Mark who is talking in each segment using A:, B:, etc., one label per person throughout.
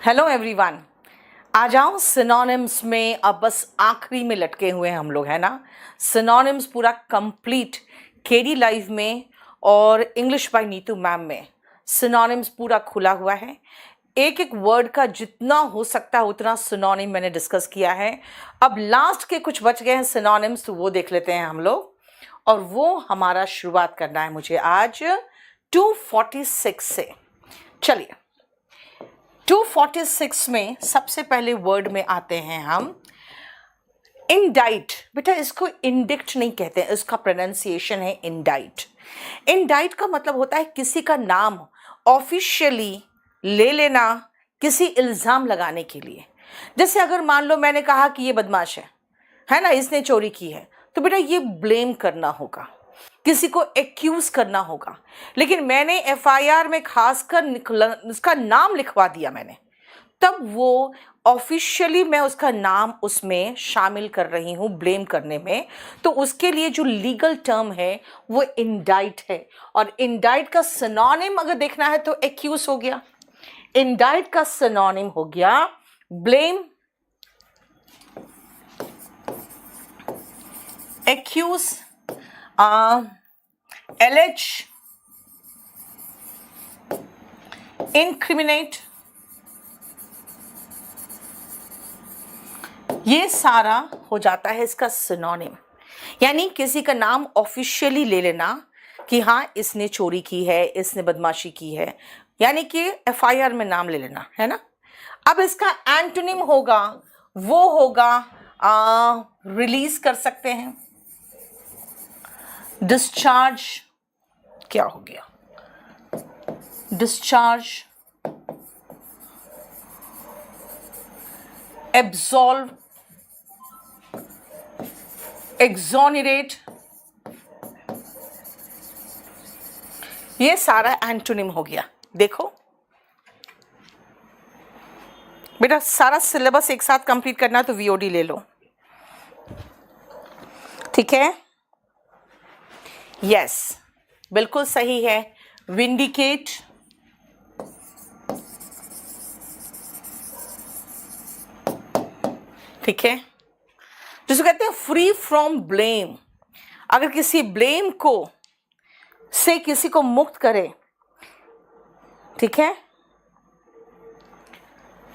A: Hello everyone. आ जाओ synonyms में। अब बस आखिरी में लटके हुए हैं हम लोग, है ना। सिनोनिम्स पूरा कंप्लीट केडी लाइव में और इंग्लिश बाय नीतू मैम में सिनोनिम्स पूरा खुला हुआ है। एक एक वर्ड का जितना हो सकता है उतना सिनोनिम मैंने डिस्कस किया है। अब लास्ट के कुछ बच गए हैं सिनोनिम्स, तो वो देख लेते हैं हम लोग। और वो हमारा शुरुआत करना है मुझे आज 246 से। चलिए 246 में सबसे पहले वर्ड में आते हैं हम इंडाइट। बेटा इसको इंडिक्ट नहीं कहते हैं, इसका प्रोनाउंसिएशन है इंडाइट। इंडाइट का मतलब होता है किसी का नाम ऑफिशियली ले लेना किसी इल्ज़ाम लगाने के लिए। जैसे अगर मान लो मैंने कहा कि ये बदमाश है ना, इसने चोरी की है, तो बेटा ये ब्लेम करना होगा, किसी को एक्यूज करना होगा। लेकिन मैंने एफआईआर में खासकर उसका नाम लिखवा दिया मैंने, तब वो ऑफिशियली मैं उसका नाम उसमें शामिल कर रही हूँ ब्लेम करने में। तो उसके लिए जो लीगल टर्म है वो इंडाइट है। और इंडाइट का सिनोनिम अगर देखना है तो एक्यूज हो गया। इंडाइट का सिनोनिम हो गया ब्लेम, एक्यूज, एलिज, इंक्रिमिनेट। ये सारा हो जाता है इसका सिनोनिम। यानी किसी का नाम ऑफिशियली ले लेना कि हाँ इसने चोरी की है, इसने बदमाशी की है, यानी कि एफआईआर में नाम ले लेना, है ना। अब इसका एंटोनिम होगा, वो होगा रिलीज कर सकते हैं, डिस्चार्ज। क्या हो गया? Discharge, absolve, exonerate. ये सारा एंटोनिम हो गया। देखो बेटा सारा सिलेबस एक साथ कंप्लीट करना तो वीओडी ले लो, ठीक है। यस बिल्कुल सही है। विंडिकेट, ठीक है। जिसको कहते हैं फ्री फ्रॉम ब्लेम, अगर किसी ब्लेम को से किसी को मुक्त करे, ठीक है।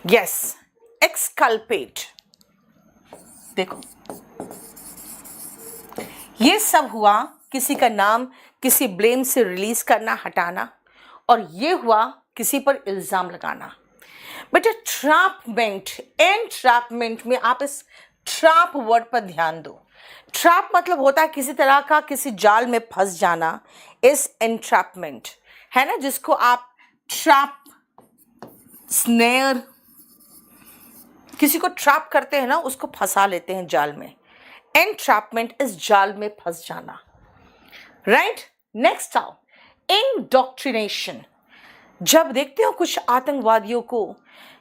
A: Yes exculpate. देखो ये सब हुआ किसी का नाम किसी ब्लेम से रिलीज करना, हटाना। और ये हुआ किसी पर इल्जाम लगाना। बेटा ट्रैपमेंट, एंट्रैपमेंट में आप इस ट्रैप वर्ड पर ध्यान दो। ट्रैप मतलब होता है किसी तरह का किसी जाल में फंस जाना, इस एंट्रैपमेंट, है ना। जिसको आप ट्रैप, स्नेयर, किसी को ट्रैप करते हैं ना, उसको फंसा लेते हैं जाल में। एंट्रैपमेंट इस जाल में फंस जाना, राइट। नेक्स्ट आओ इंडोक्ट्रिनेशन। जब देखते हो कुछ आतंकवादियों को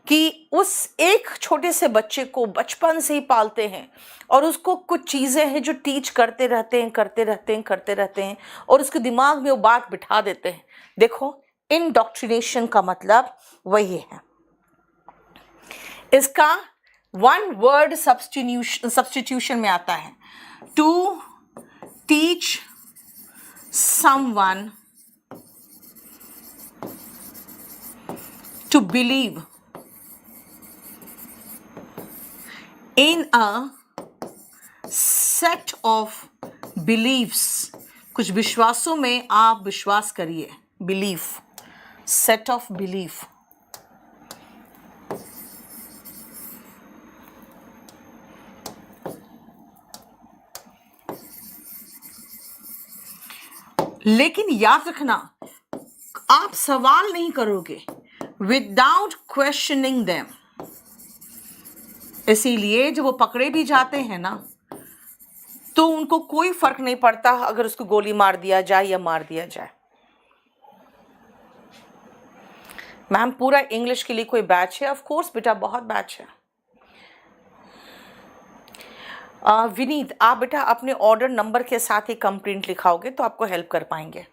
A: कि उस एक छोटे से बच्चे को बचपन से ही पालते हैं और उसको कुछ चीज़ें हैं जो टीच करते रहते हैं और उसके दिमाग में वो बात बिठा देते हैं। देखो इंडोक्ट्रिनेशन का मतलब वही है। इसका वन वर्ड सब्स्टिट्यूशन में आता है, to teach someone to believe in a set of beliefs। कुछ विश्वासों में आप विश्वास करिए, belief, set of belief। लेकिन याद रखना आप सवाल नहीं करोगे विदाउट क्वेश्चनिंग देम। इसीलिए जब वो पकड़े भी जाते हैं ना तो उनको कोई फर्क नहीं पड़ता अगर उसको गोली मार दिया जाए या मार दिया जाए। मैम पूरा इंग्लिश के लिए कोई बैच है? ऑफ कोर्स बेटा बहुत बैच है। विनीत आप बेटा अपने ऑर्डर नंबर के साथ ही कंप्लेंट लिखाओगे तो आपको हेल्प कर पाएंगे।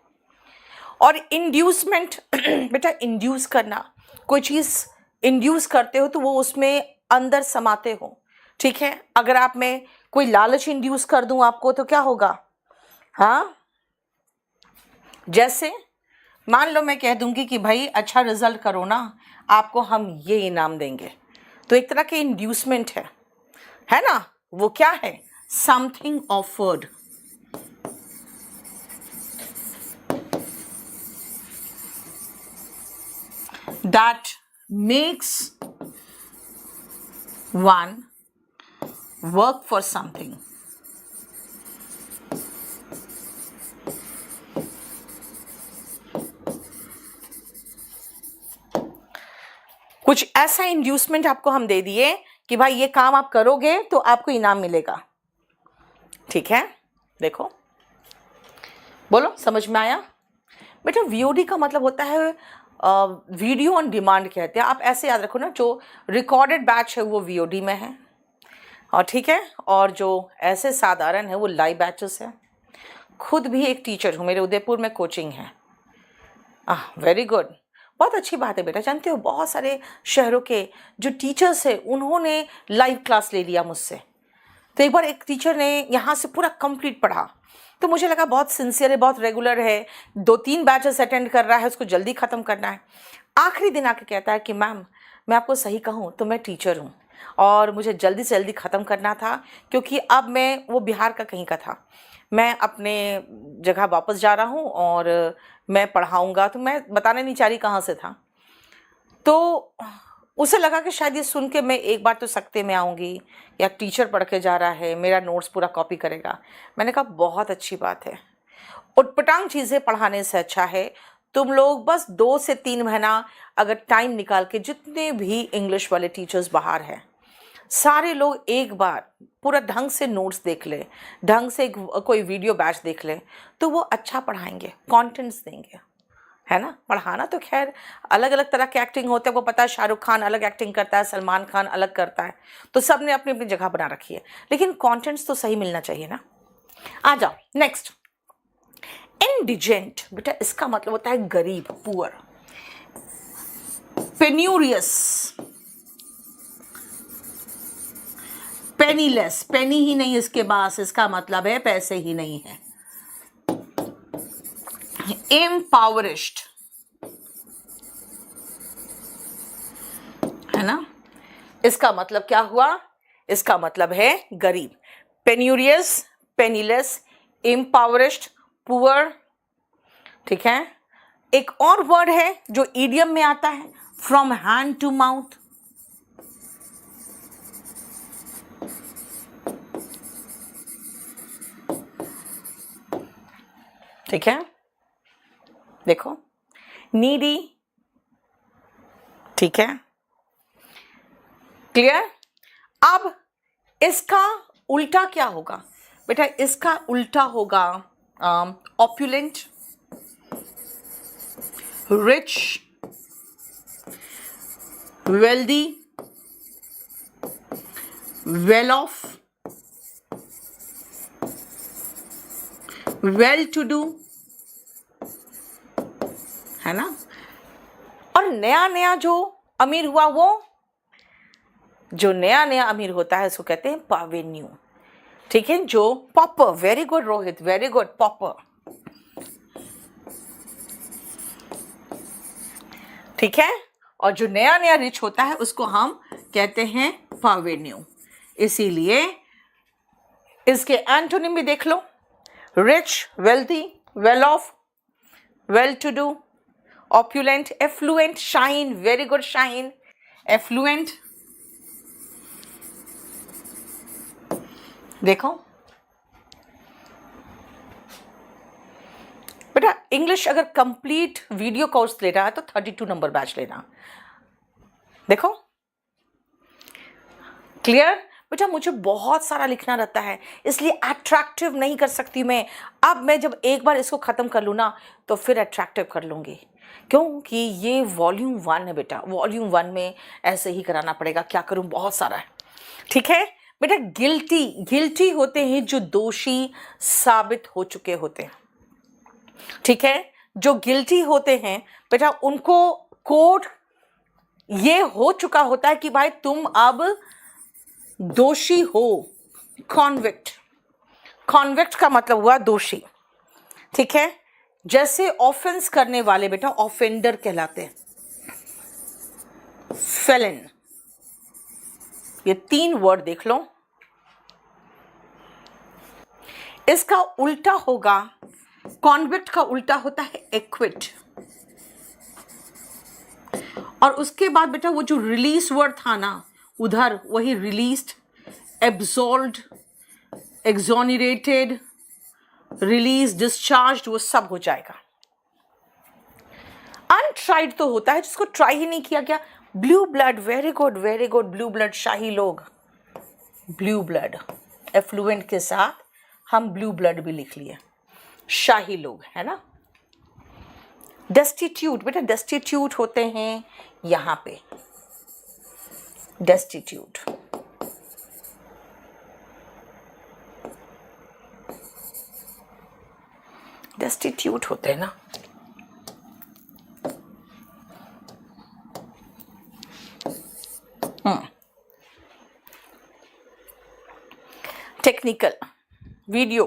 A: और इंड्यूसमेंट बेटा इंड्यूस करना, कोई चीज़ इंड्यूस करते हो तो वो उसमें अंदर समाते हो, ठीक है। अगर आप मैं कोई लालच इंड्यूस कर दूं आपको तो क्या होगा? हाँ, जैसे मान लो मैं कह दूंगी कि भाई अच्छा रिजल्ट करो ना, आपको हम ये इनाम देंगे, तो एक तरह के इंड्यूसमेंट है ना? वो क्या है? Something offered. That makes one work for something. कुछ ऐसा इंड्यूसमेंट आपको हम दे दिए कि भाई ये काम आप करोगे तो आपको इनाम मिलेगा, ठीक है। देखो, बोलो समझ में आया? बेटा वीओडी का मतलब होता है वीडियो ऑन डिमांड कहते हैं। आप ऐसे याद रखो ना, जो रिकॉर्डेड बैच है वो वीओडी में है, और ठीक है, और जो ऐसे साधारण है वो लाइव बैचेस है। खुद भी एक टीचर हूँ, मेरे उदयपुर में कोचिंग है। वेरी गुड, बहुत अच्छी बात है बेटा। जानते हो बहुत सारे शहरों के जो टीचर्स हैं उन्होंने लाइव क्लास ले लिया मुझसे। तो एक बार एक टीचर ने यहाँ से पूरा कंप्लीट पढ़ा, तो मुझे लगा बहुत सिंसियर है, बहुत रेगुलर है, 2-3 बैचेस अटेंड कर रहा है, उसको जल्दी ख़त्म करना है। आखिरी दिन आके कहता है कि मैम मैं आपको सही कहूँ तो मैं टीचर हूँ और मुझे जल्दी से जल्दी ख़त्म करना था, क्योंकि अब मैं, वो बिहार का कहीं का था, मैं अपने जगह वापस जा रहा हूँ और मैं पढ़ाऊँगा। तो मैं बताने नहीं चाह रही कहाँ से था। तो उसे लगा कि शायद ये सुन के मैं एक बार तो सख्ते में आऊँगी, या टीचर पढ़ के जा रहा है, मेरा नोट्स पूरा कॉपी करेगा। मैंने कहा बहुत अच्छी बात है, उटपटांग चीज़ें पढ़ाने से अच्छा है तुम लोग बस 2 से 3 महीना अगर टाइम निकाल के, जितने भी इंग्लिश वाले टीचर्स बाहर हैं सारे लोग एक बार पूरा ढंग से नोट्स देख ले, ढंग से कोई वीडियो बैच देख ले, तो वो अच्छा पढ़ाएंगे, कंटेंट्स देंगे, है ना। पढ़ाना तो खैर अलग अलग तरह के एक्टिंग होते हैं, वो पता है शाहरुख खान अलग एक्टिंग करता है, सलमान खान अलग करता है, तो सब ने अपनी अपनी जगह बना रखी है, लेकिन कंटेंट्स तो सही मिलना चाहिए ना। आ जाओ नेक्स्ट, इंडिजेंट। बेटा इसका मतलब होता है गरीब, पुअर। पेन्यूरियस, पेनीलेस, पेनी ही नहीं इसके पास, इसका मतलब है पैसे ही नहीं है। इम्पावरिश्ड, है ना, इसका मतलब क्या हुआ? इसका मतलब है गरीब। पेन्यूरियस, पेनीलेस, इम्पावरिश्ड, पुअर, ठीक है। एक और वर्ड है जो ईडियम में आता है, फ्रॉम हैंड टू माउथ। ठीक है, देखो, नीडी, ठीक है, क्लियर। अब इसका उल्टा क्या होगा? बेटा इसका उल्टा होगा opulent, rich, wealthy, well off, well to do, है ना। और नया नया जो अमीर हुआ, वो जो नया नया अमीर होता है उसको कहते हैं पावेन्यू, ठीक है। जो pauper, very good Rohit, very good, pauper, ठीक है। और जो नया नया रिच होता है उसको हम कहते हैं पावेन्यू। इसीलिए इसके एंटोनिम भी देख लो, rich, wealthy, well off, well to do, opulent, affluent, shine, very good shine, affluent. देखो बेटा, इंग्लिश अगर कंप्लीट वीडियो कोर्स ले रहा है तो 32 नंबर बैच लेना। देखो क्लियर बेटा, मुझे बहुत सारा लिखना रहता है, इसलिए अट्रैक्टिव नहीं कर सकती मैं। अब मैं जब एक बार इसको ख़त्म कर लूँ ना तो फिर अट्रैक्टिव कर लूँगी, क्योंकि ये वॉल्यूम 1 है बेटा, वॉल्यूम 1 में ऐसे ही कराना पड़ेगा, क्या करूँ, बहुत सारा है, ठीक है बेटा। गिल्टी, गिल्टी होते हैं जो दोषी साबित हो चुके होते हैं, ठीक है। जो गिल्टी होते हैं बेटा उनको कोर्ट ये हो चुका होता है कि भाई तुम अब दोषी हो। कॉन्विक्ट, कॉन्विक्ट का मतलब हुआ दोषी, ठीक है। जैसे ऑफेंस करने वाले बेटा ऑफेंडर कहलाते हैं, फेलन, ये 3 वर्ड देख लो। इसका उल्टा होगा, कॉन्विक्ट का उल्टा होता है एक्विट। और उसके बाद बेटा वो जो रिलीज वर्ड था ना उधर, वही रिलीज्ड, एब्सॉल्व्ड, एक्सोनरेटेड, रिलीज, डिस्चार्ज, वो सब हो जाएगा। अनट्राइड तो होता है जिसको ट्राई ही नहीं किया गया। Blue blood, very good very good, blue blood, शाही लोग, ब्लू ब्लड एफ्लुएंट के साथ हम ब्लू ब्लड भी लिख लिए, शाही लोग, है ना। डेस्टिट्यूट, बेटा डेस्टिट्यूट होते हैं यहां पे, डेस्टिट्यूट। डेस्टिट्यूट होते हैं ना। टेक्निकल, वीडियो,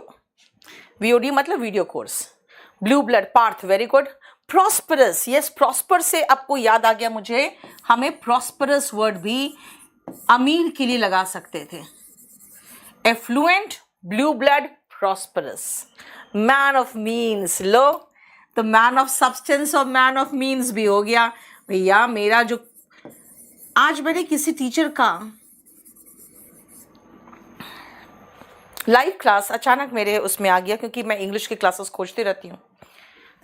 A: वीओडी मतलब video course. Blue blood, Parth, very good. Prosperous, yes, prosper से आपको याद आ गया मुझे, हमें प्रॉस्परस वर्ड भी अमीर के लिए लगा सकते थे। Affluent, blue blood, prosperous. Man of means, लो तो मैन ऑफ सब्सटेंस और मैन ऑफ मीन्स भी हो गया। भैया मेरा जो आज मैंने किसी टीचर का लाइव क्लास अचानक मेरे उसमें आ गया, क्योंकि मैं इंग्लिश की क्लासेस खोजती रहती हूँ।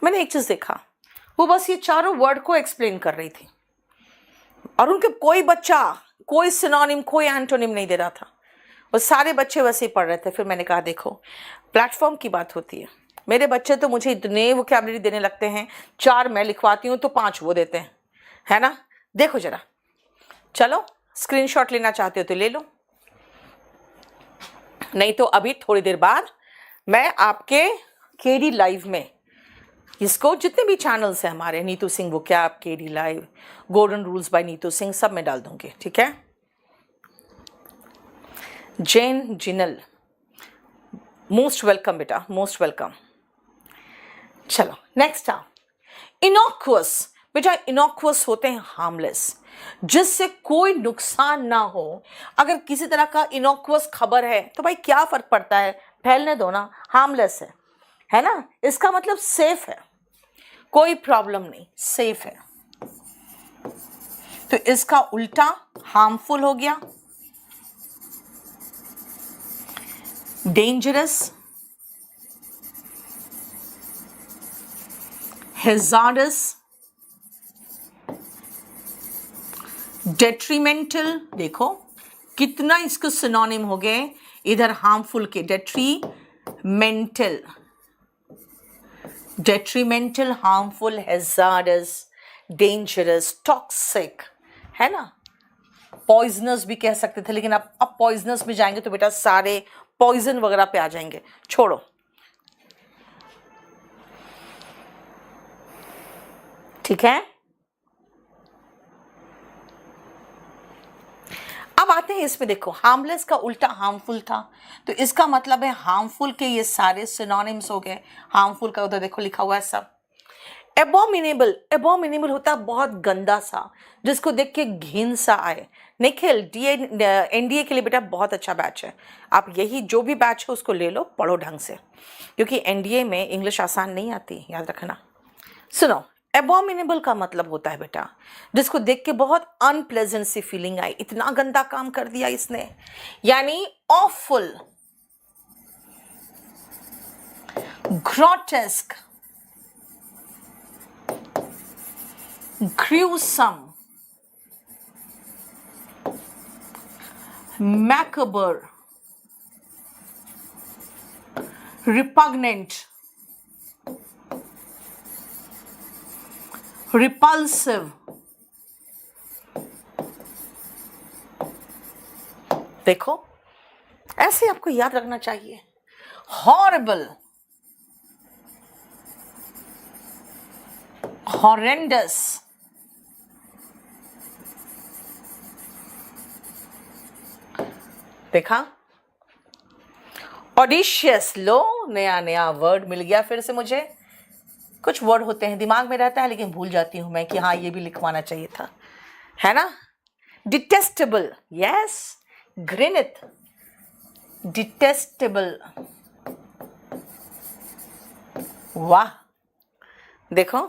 A: मैंने एक चीज़ देखा, वो बस ये चारों वर्ड को एक्सप्लेन कर रही थी और उनके कोई बच्चा कोई सिनोनिम कोई एंटोनिम नहीं दे रहा था, वो सारे बच्चे वैसे ही पढ़ रहे थे। फिर मैंने कहा देखो प्लेटफॉर्म की बात होती है, मेरे बच्चे तो मुझे इतने वोकैबुलरी देने लगते हैं, 4 मैं लिखवाती हूँ तो 5 वो देते हैं, है ना। देखो जरा, चलो स्क्रीनशॉट लेना चाहते हो तो ले लो, नहीं तो अभी थोड़ी देर बाद मैं आपके केडी लाइव में, इसको जितने भी चैनल्स हैं हमारे, Neetu Singh vocab, KD live, golden rules by Neetu Singh, सब में डाल दूंगी, ठीक है। जैन जिनल, मोस्ट वेलकम बेटा, मोस्ट वेलकम। चलो नेक्स्ट आओ, इनॉक्वस। बेटा इनॉक्वस होते हैं हार्मलेस, जिससे कोई नुकसान ना हो। अगर किसी तरह का इनॉक्वस खबर है तो भाई क्या फर्क पड़ता है, फैलने दो ना, हार्मलेस है ना। इसका मतलब सेफ है, कोई प्रॉब्लम नहीं, सेफ है। तो इसका उल्टा हार्मफुल हो गया, डेंजरस, हैजार्डस, डेट्रीमेंटल। देखो कितना इसको सिनोनिम हो गए इधर, हार्मफुल के detrimental, detrimental, harmful, hazards, dangerous, toxic, है ना। पॉइजनस भी कह सकते थे, लेकिन अब पॉइजनस में जाएंगे तो बेटा सारे पॉइजन वगैरह पे आ जाएंगे, छोड़ो, ठीक है। अब आते हैं इसमें, देखो हार्मलेस का उल्टा हार्मफुल था, तो इसका मतलब है हार्मफुल के ये सारे सिनोनिम्स हो गए। हार्मफुल का उधर देखो लिखा हुआ है सब। एबोमिनेबल, एबोमिनेबल होता है बहुत गंदा सा, जिसको देख के घिन सा आए। निखिल, एनडीए के लिए बेटा बहुत अच्छा बैच है, आप यही जो भी बैच है उसको ले लो, पढ़ो ढंग से, क्योंकि एनडीए में इंग्लिश आसान नहीं आती, याद रखना। सुनो, एबोमिनेबल का मतलब होता है बेटा जिसको देख के बहुत अनप्लेजेंट सी फीलिंग आई, इतना गंदा काम कर दिया इसने, यानी awful, grotesque, gruesome, macabre, repugnant, repulsive। देखो ऐसे आपको याद रखना चाहिए। horrible, horrendous, देखा, ऑडिशियस, लो नया नया वर्ड मिल गया फिर से मुझे। कुछ वर्ड होते हैं दिमाग में रहता है लेकिन भूल जाती हूं मैं कि हाँ ये भी लिखवाना चाहिए था, है ना। डिटेस्टेबल, यस, घृणित, डिटेस्टेबल, वाह। देखो,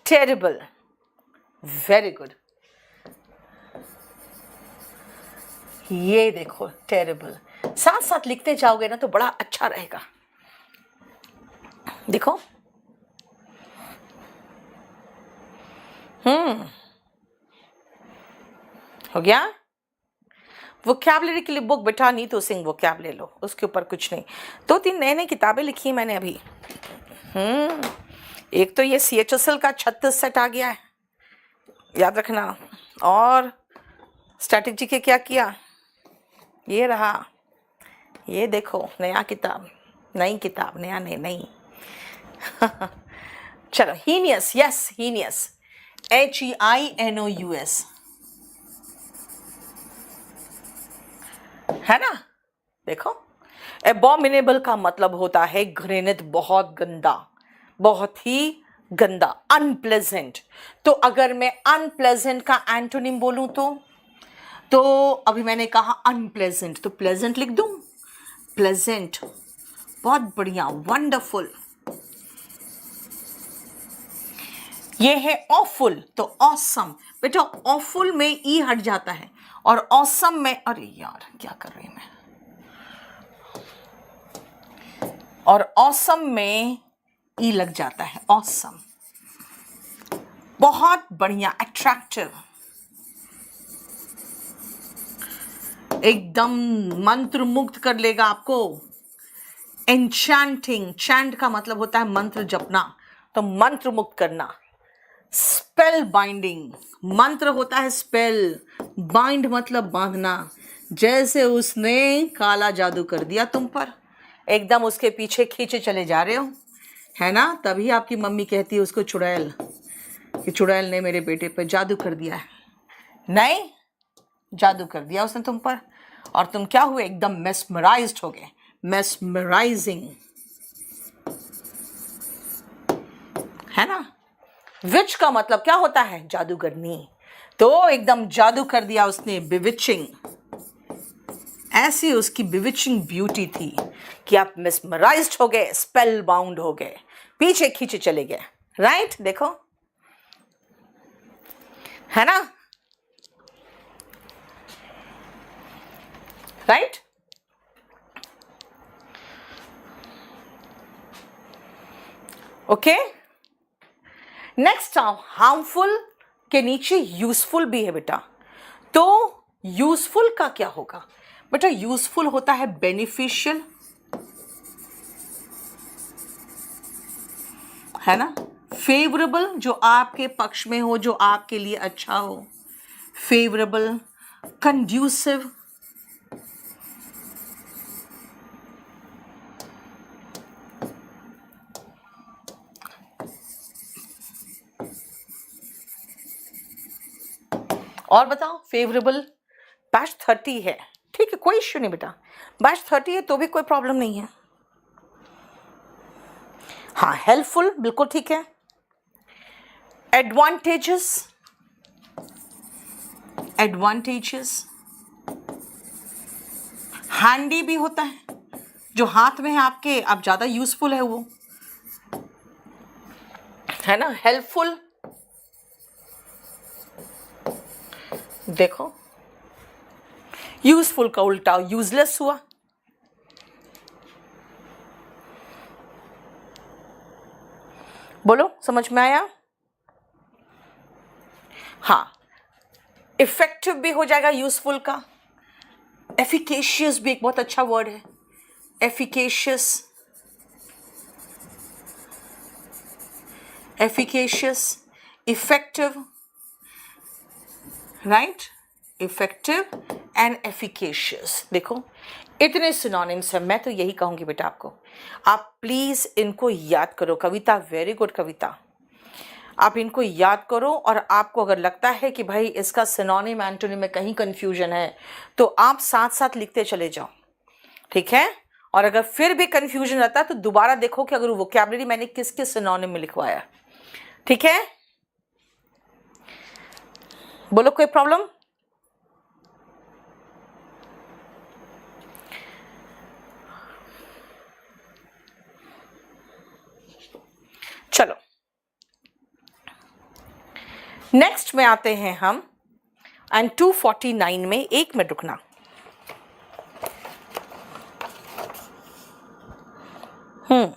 A: टेरिबल, वेरी गुड। ये देखो टेरिबल, साथ साथ लिखते जाओगे ना तो बड़ा अच्छा रहेगा। देखो, हो गया। वोकैबुलरी के लिए बुक बेटा नीतू सिंह वोकैब ले लो, उसके ऊपर कुछ नहीं। 2-3 नई नई किताबें लिखी हैं मैंने अभी। एक तो ये CHSL का 36 सेट आ गया है, याद रखना। और स्ट्रैटेजी के क्या किया, ये रहा, ये देखो नया किताब, नई किताब, नया नई चलो, हीनियस, यस हीनियस, HEINOUS, है ना। देखो, एबॉमिनेबल का मतलब होता है घृणित, बहुत गंदा, बहुत ही गंदा, अनप्लेजेंट। तो अगर मैं अनप्लेजेंट का एंटोनिम बोलूं तो अभी मैंने कहा अनप्लेजेंट, तो प्लेजेंट लिख दूं, प्लेजेंट, बहुत बढ़िया, वंडरफुल। ये है ऑफुल, तो ऑसम। बेटा ऑफुल में ई हट जाता है और ऑसम में, अरे यार क्या कर रही मैं, और ऑसम में ई लग जाता है, ऑसम, बहुत बढ़िया, अट्रैक्टिव, एकदम मंत्र मुग्ध कर लेगा आपको। एन्चैंटिंग, चैंट का मतलब होता है मंत्र जपना, तो मंत्र मुक्त करना। स्पेल बाइंडिंग, मंत्र होता है स्पेल, बाइंड मतलब बांधना। जैसे उसने काला जादू कर दिया तुम पर, एकदम उसके पीछे खींचे चले जा रहे हो, है ना। तभी आपकी मम्मी कहती है उसको चुड़ैल, कि चुड़ैल ने मेरे बेटे पर जादू कर दिया है। नहीं, जादू कर दिया उसने तुम पर, और तुम क्या हुए, एकदम मेस्मराइज्ड हो गए, मेस्मराइजिंग, है ना। विच का मतलब क्या होता है, जादूगरनी, तो एकदम जादू कर दिया उसने, बिविचिंग। ऐसी उसकी बिविचिंग ब्यूटी थी कि आप मेस्मराइज्ड हो गए, स्पेल बाउंड हो गए, पीछे खींचे चले गए, राइट। देखो, है ना, राइट। ओके, नेक्स्ट हार्मफुल के नीचे यूजफुल भी है बेटा। तो यूजफुल का क्या होगा बेटा, यूजफुल होता है बेनिफिशियल, है ना। फेवरेबल, जो आपके पक्ष में हो, जो आपके लिए अच्छा हो, फेवरेबल। कंड्यूसिव, और बताओ, फेवरेबल। बैच 30 है, ठीक है, कोई इश्यू नहीं बेटा, बैच 30 है तो भी कोई प्रॉब्लम नहीं है। हाँ, हेल्पफुल बिल्कुल ठीक है। एडवांटेजेस, एडवांटेजेस, हैंडी भी होता है, जो हाथ में है आपके, आप ज्यादा यूजफुल है वो, है ना। हेल्पफुल, देखो, यूजफुल का उल्टा यूजलेस हुआ। बोलो, समझ में आया। हाँ, इफेक्टिव भी हो जाएगा यूजफुल का। एफिकेशियस भी एक बहुत अच्छा वर्ड है, efficacious, efficacious, effective, right, effective and efficacious. देखो, इतने सिनोनिम्स हैं, मैं तो यही कहूंगी बेटा आपको, आप प्लीज इनको याद करो। कविता, वेरी गुड कविता। आप इनको याद करो, और आपको अगर लगता है कि भाई इसका सिनोनिम एंटोनिम में कहीं कंफ्यूजन है तो आप साथ साथ लिखते चले जाओ, ठीक है। और अगर फिर भी कंफ्यूजन रहता है तो दोबारा देखो कि अगर वोकैबुलरी मैंने किस किस सिनोनिम में लिखवाया, ठीक है। बोलो कोई प्रॉब्लम? चलो नेक्स्ट में आते हैं हम, एंड 249 में, एक मिनट रुकना, हम्म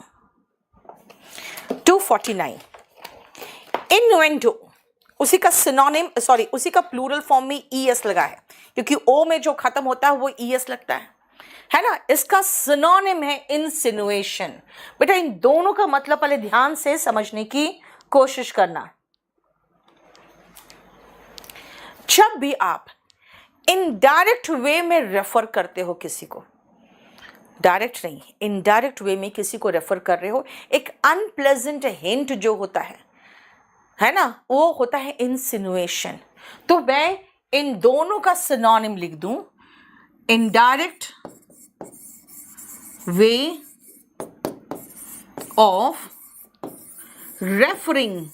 A: 249 इन्वेंटो, उसी का सिनोनिम, सॉरी उसी का प्लूरल फॉर्म में ईएस लगा है, क्योंकि ओ में जो खत्म होता है वो ईएस लगता है ना। इसका सिनोनिम है इंसिनुएशन। बेटा इन दोनों का मतलब पहले ध्यान से समझने की कोशिश करना। जब भी आप इनडायरेक्ट वे में रेफर करते हो किसी को, डायरेक्ट नहीं, इनडायरेक्ट वे में किसी को रेफर कर रहे हो, एक अनप्लेजेंट हिंट जो होता है ना, वो होता है इंसिनुएशन। तो मैं इन दोनों का सिनोनिम लिख दूं, इनडायरेक्ट वे ऑफ रेफरिंग।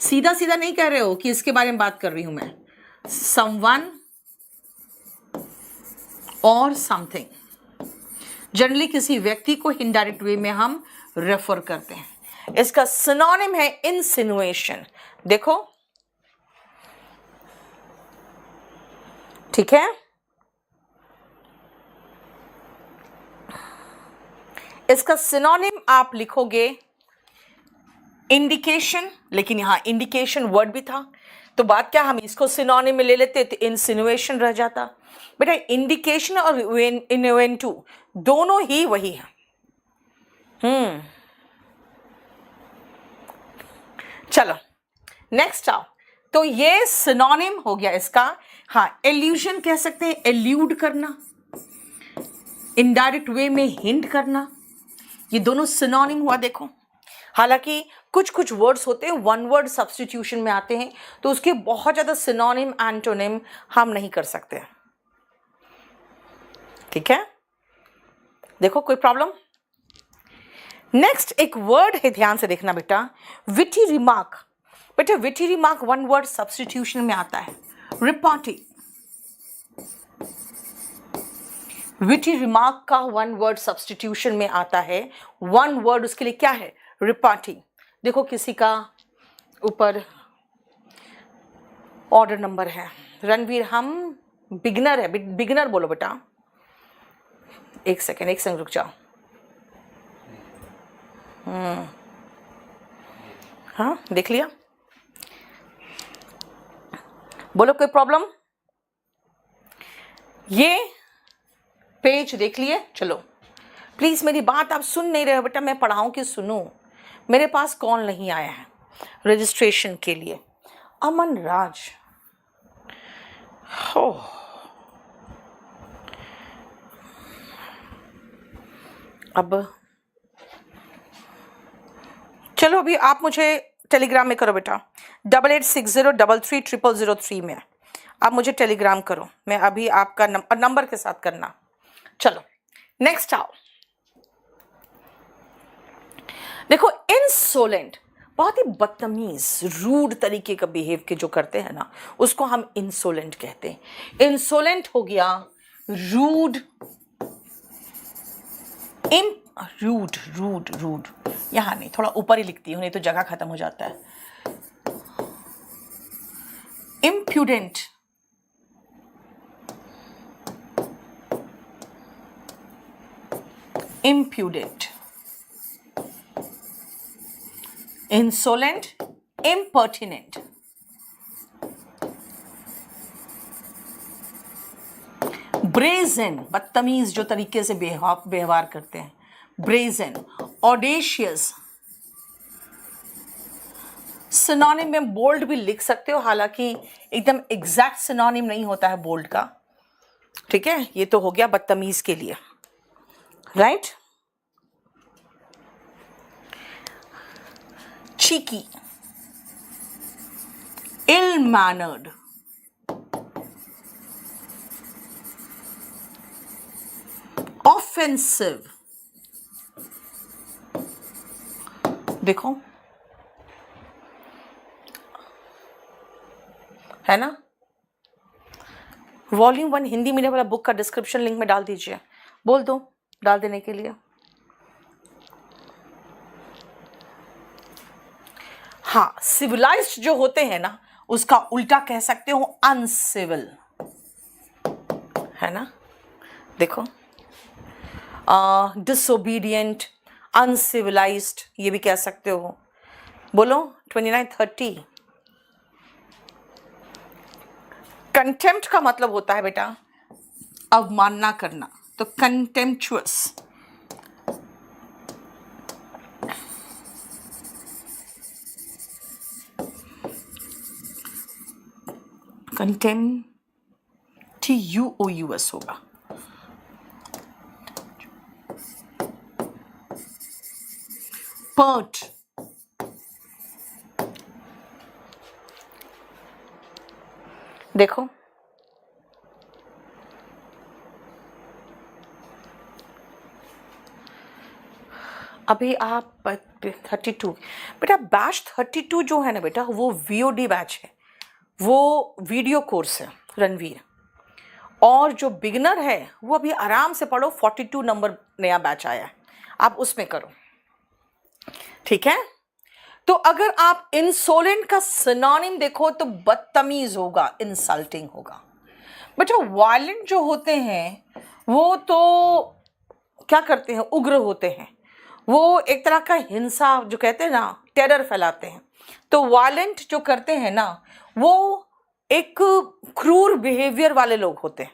A: सीधा सीधा नहीं कह रहे हो कि इसके बारे में बात कर रही हूं मैं, समवन और समथिंग। जनरली किसी व्यक्ति को इनडायरेक्ट वे में हम रेफर करते हैं। इसका सिनोनिम है इंसिनुएशन। देखो, ठीक है। इसका सिनोनिम आप लिखोगे इंडिकेशन, लेकिन यहां इंडिकेशन वर्ड भी था, तो बात क्या, हम इसको सिनोनिम में ले लेते तो इंसिनुएशन रह जाता। बेटा इंडिकेशन और इन्वेंटू दोनों ही वही है। चलो नेक्स्ट आओ। तो ये सिनोनिम हो गया इसका। हाँ, एल्यूजन कह सकते हैं, एल्यूड करना, इनडायरेक्ट वे में हिंट करना, ये दोनों सिनोनिम हुआ। देखो, हालांकि कुछ कुछ वर्ड्स होते हैं वन वर्ड सब्स्टिट्यूशन में आते हैं, तो उसके बहुत ज्यादा सिनोनिम एंटोनिम हम नहीं कर सकते, ठीक है। देखो कोई प्रॉब्लम? नेक्स्ट एक वर्ड है, ध्यान से देखना बेटा, विटी रिमार्क। बेटा witty remark one word substitution में आता है, रिपार्टी। विटी रिमार्क का वन वर्ड सब्स्टिट्यूशन में आता है, वन वर्ड उसके लिए क्या है, रिपार्टी। देखो किसी का ऊपर ऑर्डर नंबर है, रणवीर हम बिगनर है, बिगनर बोलो बेटा। एक सेकंड रुक जाओ। हाँ देख लिया, बोलो कोई प्रॉब्लम? ये पेज देख लिए? चलो प्लीज मेरी बात आप सुन नहीं रहे हो बेटा, मैं पढ़ाऊं कि सुनूं? मेरे पास कॉल नहीं आया है रजिस्ट्रेशन के लिए। अमन राज, हो अब चलो, अभी आप मुझे टेलीग्राम में करो बेटा, 8860333003 में आप मुझे टेलीग्राम करो, मैं अभी आपका नंबर के साथ करना। चलो नेक्स्ट आओ। देखो इंसोलेंट, बहुत ही बदतमीज रूड तरीके का बिहेव के जो करते हैं ना, उसको हम इंसोलेंट कहते हैं। इंसोलेंट हो गया रूड, रूड यहां नहीं, थोड़ा ऊपर ही लिखती हूं नहीं तो जगह खत्म हो जाता है। Impudent, impudent, insolent, impertinent, brazen, बदतमीज जो तरीके से व्यवहार करते हैं, brazen, audacious। सिनोनिम में बोल्ड भी लिख सकते हो, हालांकि एकदम एग्जैक्ट सिनोनिम नहीं होता है बोल्ड का, ठीक है। ये तो हो गया बदतमीज के लिए, right. Cheeky, ill mannered, offensive. देखो है ना, वॉल्यूम 1 हिंदी मीडियम वाला बुक का डिस्क्रिप्शन लिंक में डाल दीजिए, बोल दो डाल देने के लिए। हाँ, सिविलाइज्ड जो होते हैं ना, उसका उल्टा कह सकते हो अनसिविल, है ना। देखो डिसोबीडियंट, अनसिविलाइज्ड, ये भी कह सकते हो। बोलो 29-30। कंटेम्प्ट का मतलब होता है बेटा अवमानना करना, तो कंटेम्पचुअस। TUOUS होगा। पर्ट, देखो अभी आप 32 बेटा, बैच 32 जो है ना बेटा, वो VOD बैच है, वो वीडियो कोर्स है रणवीर। और जो बिगनर है वो अभी आराम से पढ़ो, 42 नंबर नया बैच आया है, आप उसमें करो, ठीक है। तो अगर आप इंसोलेंट का सिनोनिम देखो तो बदतमीज होगा, इंसल्टिंग होगा। बेटा वायलेंट जो होते हैं वो तो क्या करते हैं, उग्र होते हैं, वो एक तरह का हिंसा जो कहते हैं ना, टेरर फैलाते हैं। तो वायलेंट जो करते हैं ना, वो एक क्रूर बिहेवियर वाले लोग होते हैं,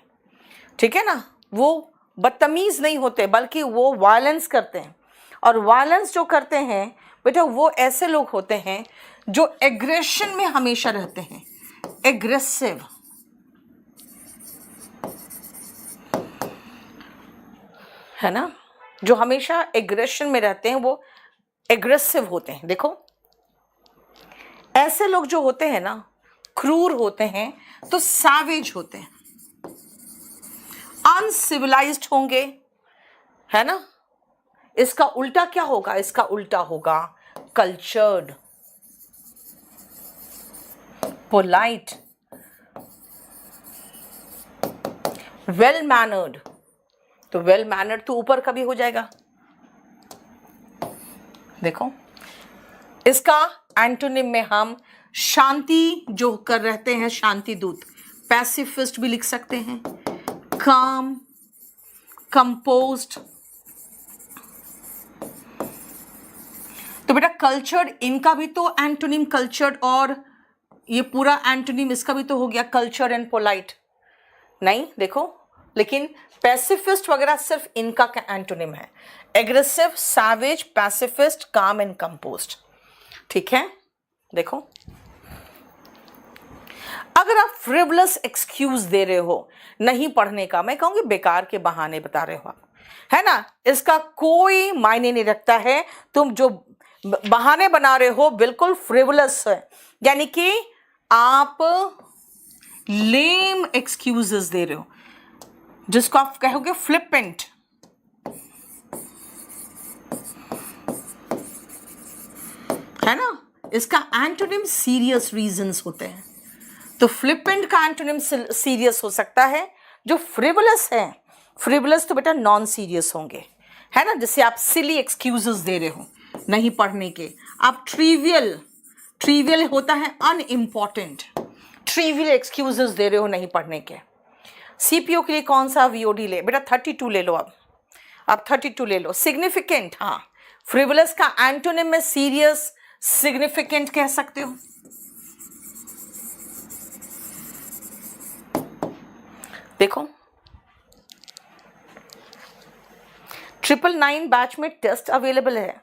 A: ठीक है ना। वो बदतमीज नहीं होते बल्कि वो वायलेंस करते हैं। और वायलेंस जो करते हैं बेटा, वो ऐसे लोग होते हैं जो एग्रेशन में हमेशा रहते हैं, एग्रेसिव, है ना। जो हमेशा एग्रेशन में रहते हैं वो एग्रेसिव होते हैं। देखो ऐसे लोग जो होते हैं ना, क्रूर होते हैं, तो सैवेज होते हैं, अनसिविलाइज्ड होंगे, है ना। इसका उल्टा क्या होगा, इसका उल्टा होगा कल्चर्ड, पोलाइट, वेल मैनर्ड। तो वेल मैनर्ड तो ऊपर का भी हो जाएगा। देखो इसका एंटोनिम में हम शांति जो कर रहते हैं, शांति दूत, पैसिफिस्ट भी लिख सकते हैं, काम, कंपोज्ड। तो बेटा कल्चर्ड, इनका भी तो एंटोनिम कल्चर्ड, और ये पूरा एंटोनिम इसका भी तो हो गया कल्चर्ड एंड पोलाइट। नहीं देखो, लेकिन पैसिफिस्ट वगैरह सिर्फ इनका एंटोनिम है, एग्रेसिव, सैवेज, पैसिफिस्ट, काम एंड कंपोज्ड, ठीक है। देखो अगर आप फ्रिवलस एक्सक्यूज दे रहे हो नहीं पढ़ने का, मैं कहूंगी बेकार के बहाने बता रहे हो आप, है ना, इसका कोई मायने नहीं रखता है। तुम जो बहाने बना रहे हो बिल्कुल फ्रिवलस है, यानी कि आप लेम एक्सक्यूजेस दे रहे हो, जिसको आप कहोगे फ्लिपेंट, है ना। इसका एंटोनिम सीरियस रीजंस होते हैं। तो फ्लिपेंट का एंटोनिम सीरियस हो सकता है। जो फ्रिवलस है, फ्रिवलस तो बेटा नॉन सीरियस होंगे, है ना। जैसे आप सिली एक्सक्यूजेस दे रहे हो नहीं पढ़ने के, आप ट्रिवियल, ट्रिवियल होता है अनइम्पॉर्टेंट, ट्रिवियल एक्सक्यूजेस दे रहे हो नहीं पढ़ने के। सीपीओ के लिए कौन सा VOD ले बेटा, 32 ले लो, अब 32 ले लो। सिग्निफिकेंट, हाँ, फ्रिवलस का एंटोनिम में सीरियस, सिग्निफिकेंट कह सकते हो। देखो 999 बैच में टेस्ट अवेलेबल है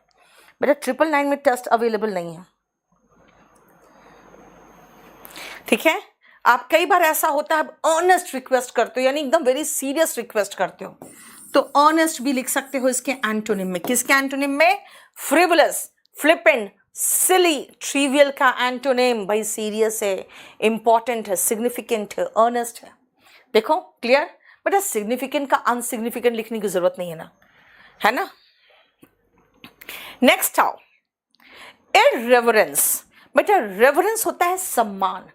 A: बेटा, 999 में टेस्ट अवेलेबल नहीं है, ठीक है। आप कई बार ऐसा होता है, आप अर्नेस्ट रिक्वेस्ट करते हो, यानी एकदम वेरी सीरियस रिक्वेस्ट करते हो, तो अर्नेस्ट भी लिख सकते हो इसके एंटोनिम में। किसके एंटोनिम में? फ्रिवलस, फ्लिपेंट, सिली, ट्रिवियल का एंटोनिम भाई सीरियस है, इंपॉर्टेंट है, सिग्निफिकेंट है, अर्नेस्ट है। देखो क्लियर? बेटा सिग्निफिकेंट का अनसिग्निफिकेंट लिखने की जरूरत नहीं है ना? नेक्स्ट आओ, इररेवरेंस। बेटा रेवरेंस होता है सम्मान,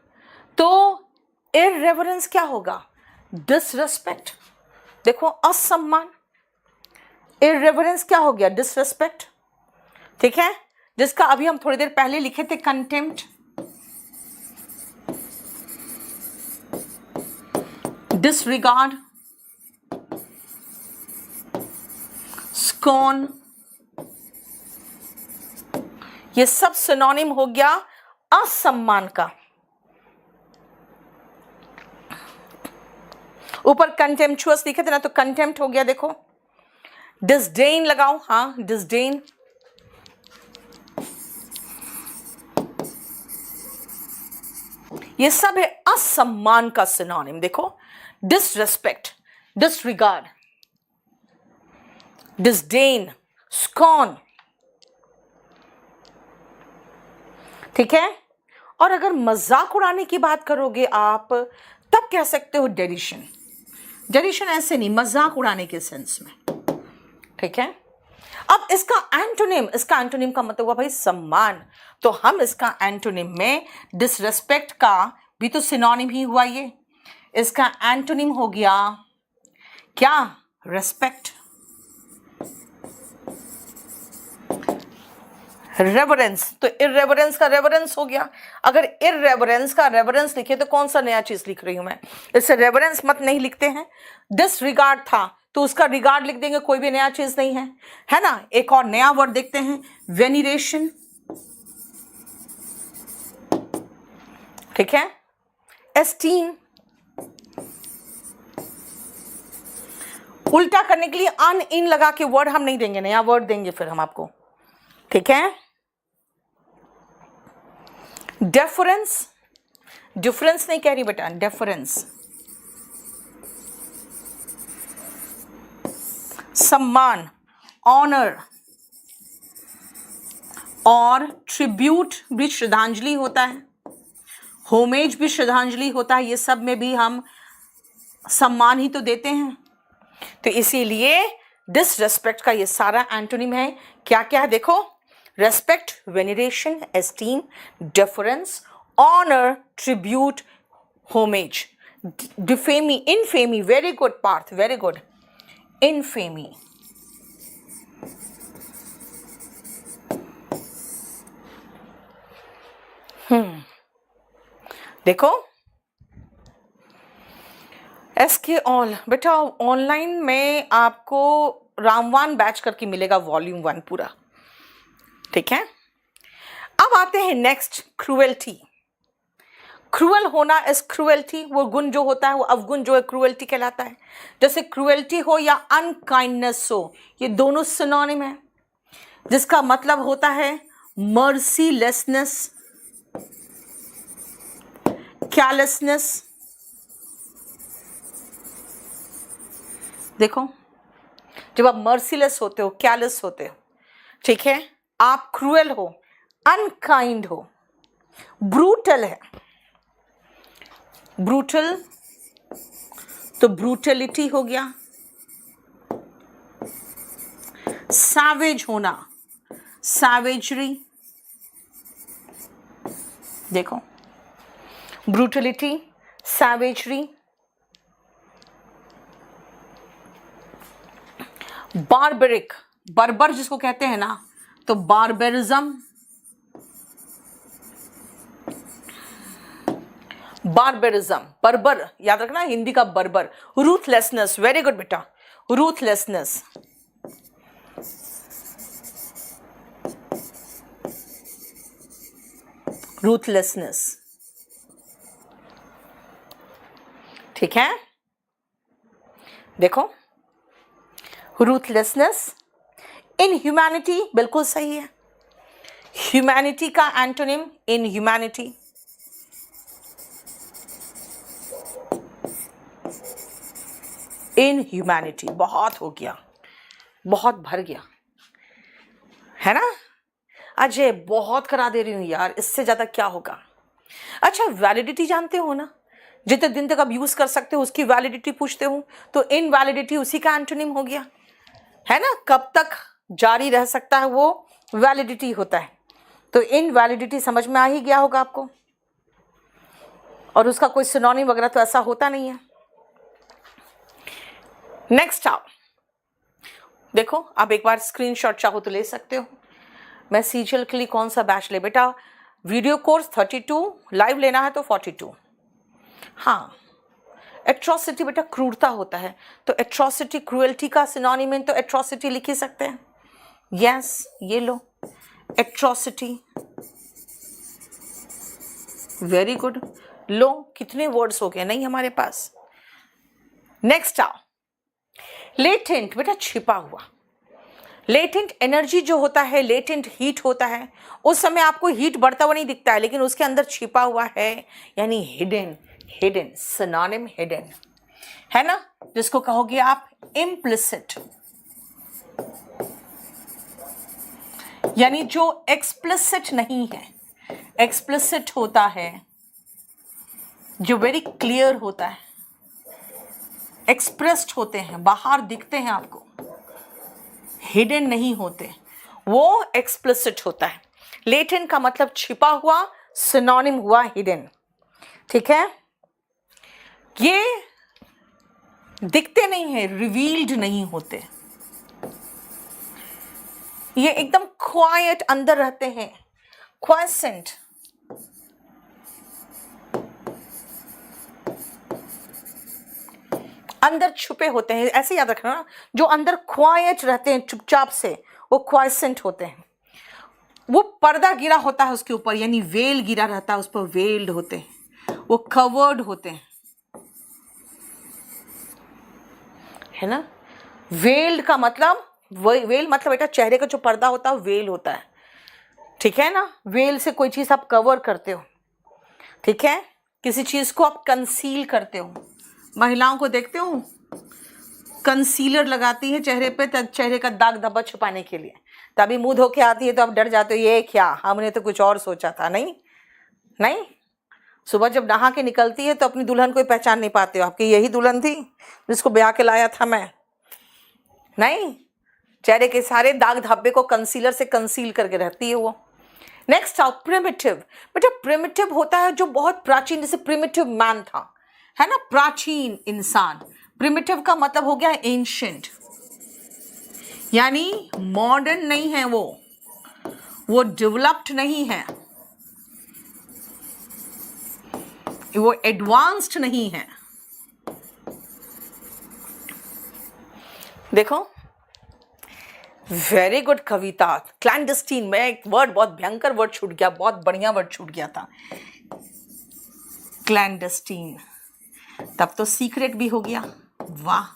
A: तो इररेवरेंस क्या होगा? डिसरेस्पेक्ट। देखो असम्मान, इररेवरेंस क्या हो गया? डिसरेस्पेक्ट। ठीक है, जिसका अभी हम थोड़ी देर पहले लिखे थे कंटेम्प्ट, डिसरिगार्ड, स्कॉन, ये सब सिनोनिम हो गया असम्मान का। ऊपर कंटेम्पचुअस लिखे थे ना, तो कंटेम्प्ट हो गया। देखो डिसडेन लगाओ, हाँ डिसडेन, ये सब है असम्मान का सिनोनिम। देखो डिसरेस्पेक्ट, डिसरिगार्ड, डिसडेन, स्कॉन। ठीक है, और अगर मजाक उड़ाने की बात करोगे आप, तब कह सकते हो डेरिशन। डेरिशन ऐसे नहीं, मजाक उड़ाने के सेंस में। ठीक है, अब इसका एंटोनिम का मतलब हुआ भाई सम्मान, तो हम इसका एंटोनिम में डिसरेस्पेक्ट का भी तो सिनोनिम ही हुआ। ये इसका एंटोनिम हो गया क्या? रेस्पेक्ट। रेवरेंस, तो इररेवरेंस का रेवरेंस हो गया। अगर इररेवरेंस का रेवरेंस लिखे तो कौन सा नया चीज लिख रही हूं मैं? इससे रेवरेंस मत नहीं लिखते हैं। डिसरिगार्ड था तो उसका रिगार्ड लिख देंगे, कोई भी नया चीज नहीं है ना? एक और नया वर्ड देखते हैं, वेनिरेशन। ठीक है, एस्टीम। उल्टा करने के लिए अन इन लगा के वर्ड हम नहीं देंगे, नया वर्ड देंगे फिर हम आपको। ठीक है, डेफरेंस, डिफरेंस नहीं कह रही बेटा, डेफरेंस। सम्मान, ऑनर, और ट्रिब्यूट भी श्रद्धांजलि होता है, होमेज भी श्रद्धांजलि होता है। ये सब में भी हम सम्मान ही तो देते हैं। तो इसीलिए डिसरेस्पेक्ट का ये सारा एंटोनिम है। क्या क्या है देखो? Respect, veneration, esteem, deference, honour, tribute, homage, defame, infamy. Very good Parth, very good. Infamy, देखो एसके ऑल। बेटा ऑनलाइन में आपको रामवान बैच करके मिलेगा वॉल्यूम 1 पूरा। ठीक है, अब आते हैं नेक्स्ट, क्रूएल्टी। क्रूअल होना इज क्रूएल्टी, वो गुण जो होता है वो अवगुण जो है क्रूएल्टी कहलाता है। जैसे क्रूएल्टी हो या अनकाइंडनेस हो, ये दोनों सिनोनिम है, जिसका मतलब होता है मर्सीलेसनेस, कैरलेसनेस। देखो जब आप मर्सीलेस होते हो, कैरलेस होते हो, ठीक है, आप क्रूएल हो, अनकाइंड हो, ब्रूटल है, ब्रूटल तो ब्रूटलिटी हो गया। सैवेज होना, सैवेजरी। देखो ब्रूटलिटी, सैवेजरी। बार्बरिक, बर्बर जिसको कहते हैं ना, तो बार्बरिज्म, बार्बरिज्म, बर्बर याद रखना, हिंदी का बर्बर। रूथलेसनेस, वेरी गुड बेटा, रूथलेसनेस। रूथलेसनेस, ठीक है, देखो रूथलेसनेस। इनह्यूमैनिटी बिल्कुल सही है। ह्यूमैनिटी का एंटोनिम इनह्यूमैनिटी। इनह्यूमैनिटी, बहुत हो गया, बहुत भर गया, है ना? अजय बहुत करा दे रही हूँ यार, इससे ज़्यादा क्या होगा। अच्छा, वैलिडिटी जानते हो ना, जितने दिन तक आप यूज़ कर सकते हो उसकी वैलिडिटी पूछते हो, तो इनवैलिडिटी उसी का एंटोनिम हो गया, है ना। कब तक जारी रह सकता है वो वैलिडिटी होता है। तो इनवैलिडिटी समझ में आ ही गया होगा आपको, और उसका कोई सिनोनिम वगैरह तो ऐसा होता नहीं है। नेक्स्ट आओ, देखो आप एक बार स्क्रीनशॉट चाहो तो ले सकते हो। मैं सीजीएल के लिए कौन सा बैच ले बेटा, वीडियो कोर्स 32, लाइव लेना है तो 42। हाँ, एट्रोसिटी बेटा क्रूरता होता है, तो एट्रोसिटी क्रूएल्टी का सिनोनिम है, तो एट्रोसिटी लिख ही सकते हैं। यस, ये लो एट्रोसिटी, वेरी गुड। लो, कितने वर्ड्स हो गए नहीं हमारे पास। नेक्स्ट आओ, लेटेंट बेटा छिपा हुआ। लेटेंट एनर्जी जो होता है, लेटेंट हीट होता है, उस समय आपको हीट बढ़ता हुआ नहीं दिखता है, लेकिन उसके अंदर छिपा हुआ है, यानी हिडन। हिडन सिनोनिम हिडन है ना, जिसको कहोगे आप इम्प्लिसिट, यानी जो एक्सप्लिसिट नहीं है। एक्सप्लिसिट होता है जो वेरी क्लियर होता है, एक्सप्रेस्ड होते हैं, बाहर दिखते हैं आपको, हिडन नहीं होते, वो एक्सप्लिसिट होता है। लेटेंट का मतलब छिपा हुआ, सिनोनिम हुआ हिडन, ठीक है। ये दिखते नहीं है, रिवील्ड नहीं होते, ये एकदम क्वाइट अंदर रहते हैं, क्वाइसेंट। अंदर छुपे होते हैं, ऐसे याद रखना, जो अंदर क्वाइट रहते हैं चुपचाप से, वो क्वाइसेंट होते हैं। वो पर्दा गिरा होता है उसके ऊपर, यानी वेल गिरा रहता है उस पर, वेल्ड होते हैं, वो कवर्ड होते हैं, है ना। वेल्ड का मतलब, वेल मतलब बेटा चेहरे का जो पर्दा होता है वेल होता है, ठीक है ना। वेल से कोई चीज आप कवर करते हो, ठीक है, किसी चीज को आप कंसील करते हो। महिलाओं को देखते हो कंसीलर लगाती है चेहरे पे, चेहरे का दाग धब्बा छुपाने के लिए, तभी मुंह धो के आती है तो आप डर जाते हो, ये क्या, हमने तो कुछ और सोचा था। नहीं नहीं, सुबह जब नहा के निकलती है तो अपनी दुल्हन को पहचान नहीं पाते हो, आपकी यही दुल्हन थी जिसको ब्याह के लाया था मैं। नहीं, चेहरे के सारे दाग धब्बे को कंसीलर से कंसील करके रहती है वो। नेक्स्ट आओ, प्रिमिटिव। बेटा प्रिमिटिव होता है जो बहुत प्राचीन, जैसे प्रिमिटिव मैन था, है ना, प्राचीन इंसान। प्रिमिटिव का मतलब हो गया एंशिएंट, यानी मॉडर्न नहीं है वो डेवलप्ड नहीं है, वो एडवांस्ड नहीं है। देखो, वेरी गुड कविता। क्लैंडस्टीन में एक वर्ड, बहुत भयंकर वर्ड छूट गया, बहुत बढ़िया वर्ड छूट गया था, क्लैंडस्टीन। तब तो सीक्रेट भी हो गया। वाह,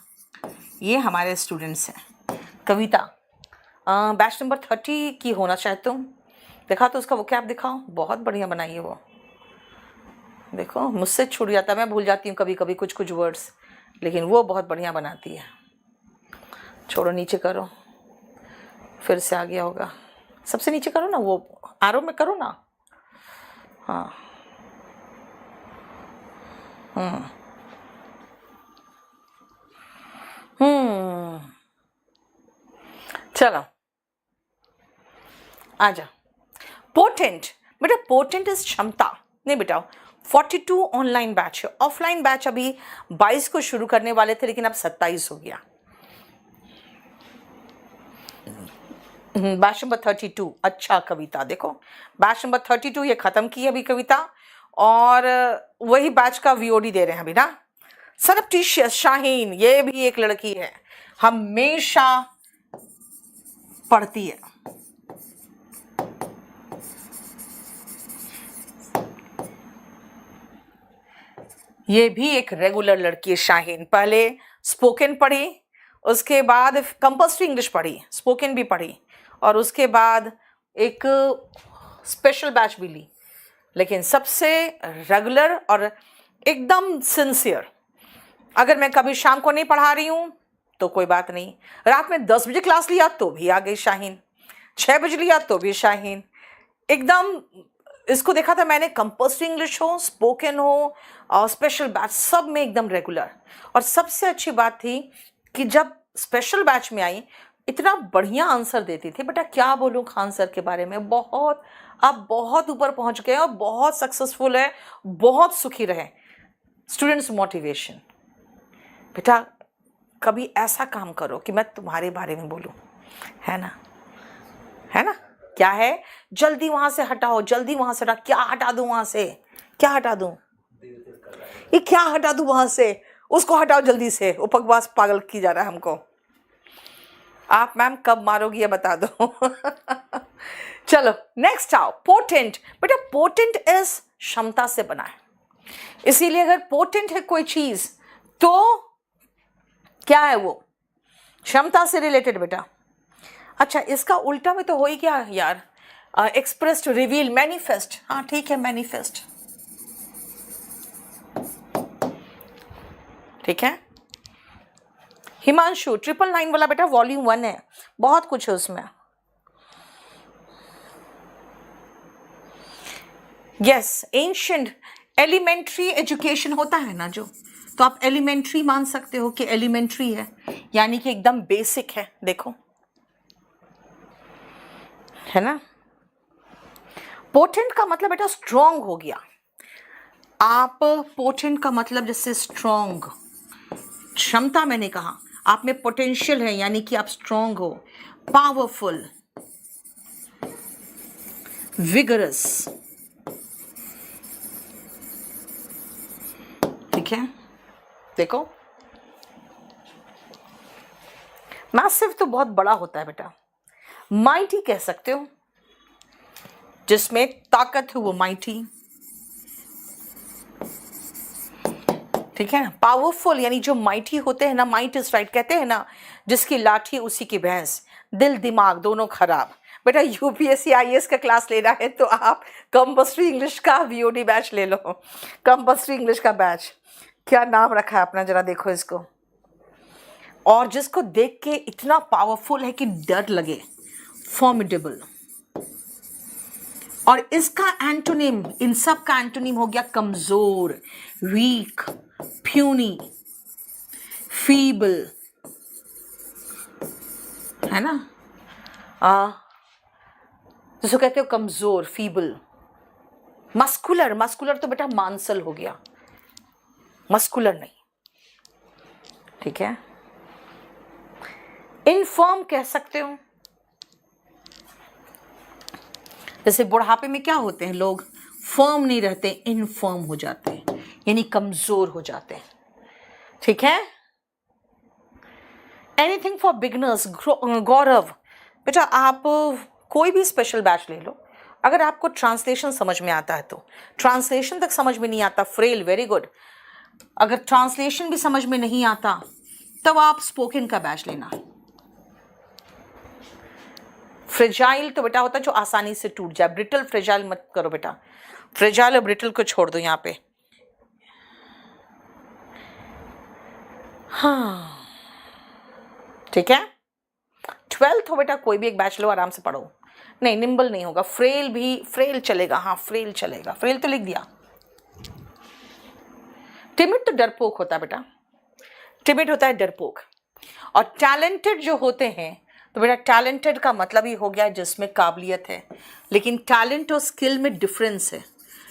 A: ये हमारे स्टूडेंट्स हैं। कविता बैच नंबर 30 की होना चाहे तुम, देखा तो उसका वोकैब दिखाओ, बहुत बढ़िया बनाई है वो। देखो, मुझसे छूट जाता, मैं भूल जाती हूँ कभी कभी कुछ कुछ वर्ड्स, लेकिन वो बहुत बढ़िया बनाती है। छोड़ो, नीचे करो, फिर से आ गया होगा। सबसे नीचे करो ना, वो आरो में करो ना। हाँ, चलो आजा। पोटेंट, बेटा पोटेंट इज क्षमता। नहीं बेटा, 42 ऑनलाइन बैच है, ऑफलाइन बैच अभी 22 को शुरू करने वाले थे, लेकिन अब 27 हो गया। Batch number 32। अच्छा कविता, देखो बैच नंबर 32 ये खत्म की अभी कविता, और वही बैच का वीओडी दे रहे हैं अभी ना। सरप्टिशियस शाहीन, ये भी एक लड़की है, हमेशा पढ़ती है। ये भी एक रेगुलर लड़की है शाहीन। पहले स्पोकन पढ़ी, उसके बाद कंपल्सरी इंग्लिश पढ़ी, स्पोकन भी पढ़ी, और उसके बाद एक स्पेशल बैच भी ली, लेकिन सबसे रेगुलर और एकदम सिंसियर। अगर मैं कभी शाम को नहीं पढ़ा रही हूँ तो कोई बात नहीं, रात में 10 बजे क्लास लिया तो भी आ गई शाहीन, 6 बजे लिया तो भी शाहीन, एकदम इसको देखा था मैंने, कंपल्सरी इंग्लिश हो, स्पोकन हो और स्पेशल बैच, सब में एकदम रेगुलर। और सबसे अच्छी बात थी कि जब स्पेशल बैच में आई इतना बढ़िया आंसर देती थी। बेटा क्या बोलूं खान सर के बारे में, बहुत, आप बहुत ऊपर पहुंच गए और बहुत सक्सेसफुल है, बहुत सुखी रहे। स्टूडेंट्स मोटिवेशन, बेटा कभी ऐसा काम करो कि मैं तुम्हारे बारे में बोलूं, है ना, है ना। क्या है, जल्दी वहां से हटाओ, जल्दी वहां से हटा, क्या हटा दूं वहां से, क्या हटा दूं, ये क्या हटा दूं वहां से, उसको हटाओ जल्दी से, वो बकवास पागल की जा रहा है हमको। आप मैम कब मारोगी ये बता दो। चलो नेक्स्ट आओ, पोटेंट। बेटा पोटेंट इज क्षमता से बना है, इसीलिए अगर पोटेंट है कोई चीज तो क्या है वो, क्षमता से रिलेटेड बेटा। अच्छा इसका उल्टा में तो हो ही क्या यार, एक्सप्रेस्ड, रिवील, मैनिफेस्ट। हाँ ठीक है, मैनिफेस्ट, ठीक है। हिमांशु 999 वाला बेटा वॉल्यूम 1 है, बहुत कुछ है उसमें। यस, एंशिएंट एलिमेंट्री एजुकेशन होता है ना जो, तो आप एलिमेंट्री मान सकते हो कि एलिमेंट्री है, यानी कि एकदम बेसिक है। देखो है ना। पोटेंट का मतलब बेटा स्ट्रॉन्ग हो गया। आप पोटेंट का मतलब जैसे स्ट्रॉन्ग, क्षमता मैंने कहा, आप में पोटेंशियल है यानी कि आप स्ट्रॉन्ग हो, पावरफुल, विगरस, ठीक है। देखो मैसिव तो बहुत बड़ा होता है बेटा, माइटी कह सकते हो, जिसमें ताकत है वो माइटी, ठीक है ना। पावरफुल यानी जो माइटी होते हैं ना, माइट इज राइट कहते हैं ना, जिसकी लाठी उसी की भैंस, दिल दिमाग दोनों खराब। बेटा यूपीएससी आईएएस का क्लास लेना है तो आप कंपल्सरी इंग्लिश का वीओडी बैच ले लो, कंपल्सरी इंग्लिश का बैच। क्या नाम रखा है अपना, जरा देखो इसको। और जिसको देख के इतना पावरफुल है कि डर लगे, फॉर्मिडेबल। और इसका एंटोनिम, इन सब का एंटोनिम हो गया कमजोर, वीक, प्यूनी, फीबल, है ना। जिसको कहते हो कमजोर, फीबल। मस्कुलर, मस्कुलर तो बेटा मांसल हो गया, मस्कुलर नहीं, ठीक है। इनफॉर्म कह सकते हो, जैसे बुढ़ापे में क्या होते हैं लोग, फर्म नहीं रहते, इनफर्म हो जाते हैं, यानी कमजोर हो जाते हैं, ठीक है। एनीथिंग फॉर बिगनर्स, गौरव बेटा आप कोई भी स्पेशल बैच ले लो, अगर आपको ट्रांसलेशन समझ में आता है तो, ट्रांसलेशन तक समझ में नहीं आता, फ्रेल, वेरी गुड। अगर ट्रांसलेशन भी समझ में नहीं आता तब आप स्पोकन का बैच लेना। फ्रेजाइल तो बेटा होता है जो आसानी से टूट जाए, ब्रिटल फ्रेजाइल मत करो बेटा, फ्रेजाइल और ब्रिटल को छोड़ दो यहाँ पे। हाँ ठीक है। 12th हो बेटा, कोई भी एक बैच लो, आराम से पढ़ो। नहीं निम्बल नहीं होगा, फ्रेल भी, फ्रेल चलेगा, हाँ फ्रेल चलेगा, फ्रेल तो लिख दिया। टिमिड तो डरपोक होता है बेटा, टिमिड होता है डरपोक। और टैलेंटेड जो होते हैं तो बेटा टैलेंटेड का मतलब ही हो गया जिसमें काबिलियत है, लेकिन टैलेंट और स्किल में डिफरेंस है।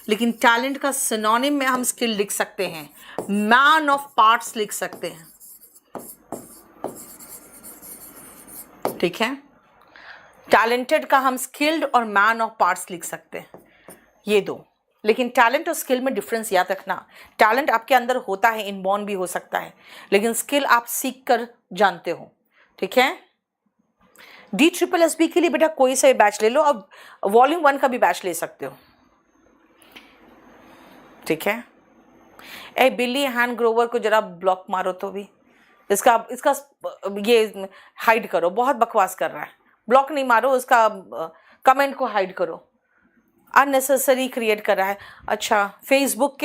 A: लेकिन टैलेंट का सिनोनिम में हम स्किल लिख सकते हैं, मैन ऑफ पार्ट्स लिख सकते हैं, ठीक है। टैलेंटेड का हम स्किल्ड और मैन ऑफ पार्ट्स लिख सकते हैं, ये दो। लेकिन टैलेंट और स्किल में डिफरेंस याद रखना, टैलेंट आपके अंदर होता है, इनबॉर्न भी हो सकता है, लेकिन स्किल आप सीख कर जानते हो, ठीक है। DSSB के लिए बेटा कोई सा बैच ले लो, अब वॉल्यूम 1 का भी बैच ले सकते हो, ठीक है। ए बिल्ली हैंड ग्रोवर को जरा ब्लॉक मारो तो भी, इसका इसका ये हाइड करो, बहुत बकवास कर रहा है, ब्लॉक नहीं मारो, उसका कमेंट को हाइड करो, अननेसेसरी क्रिएट कर रहा है। अच्छा फेसबुक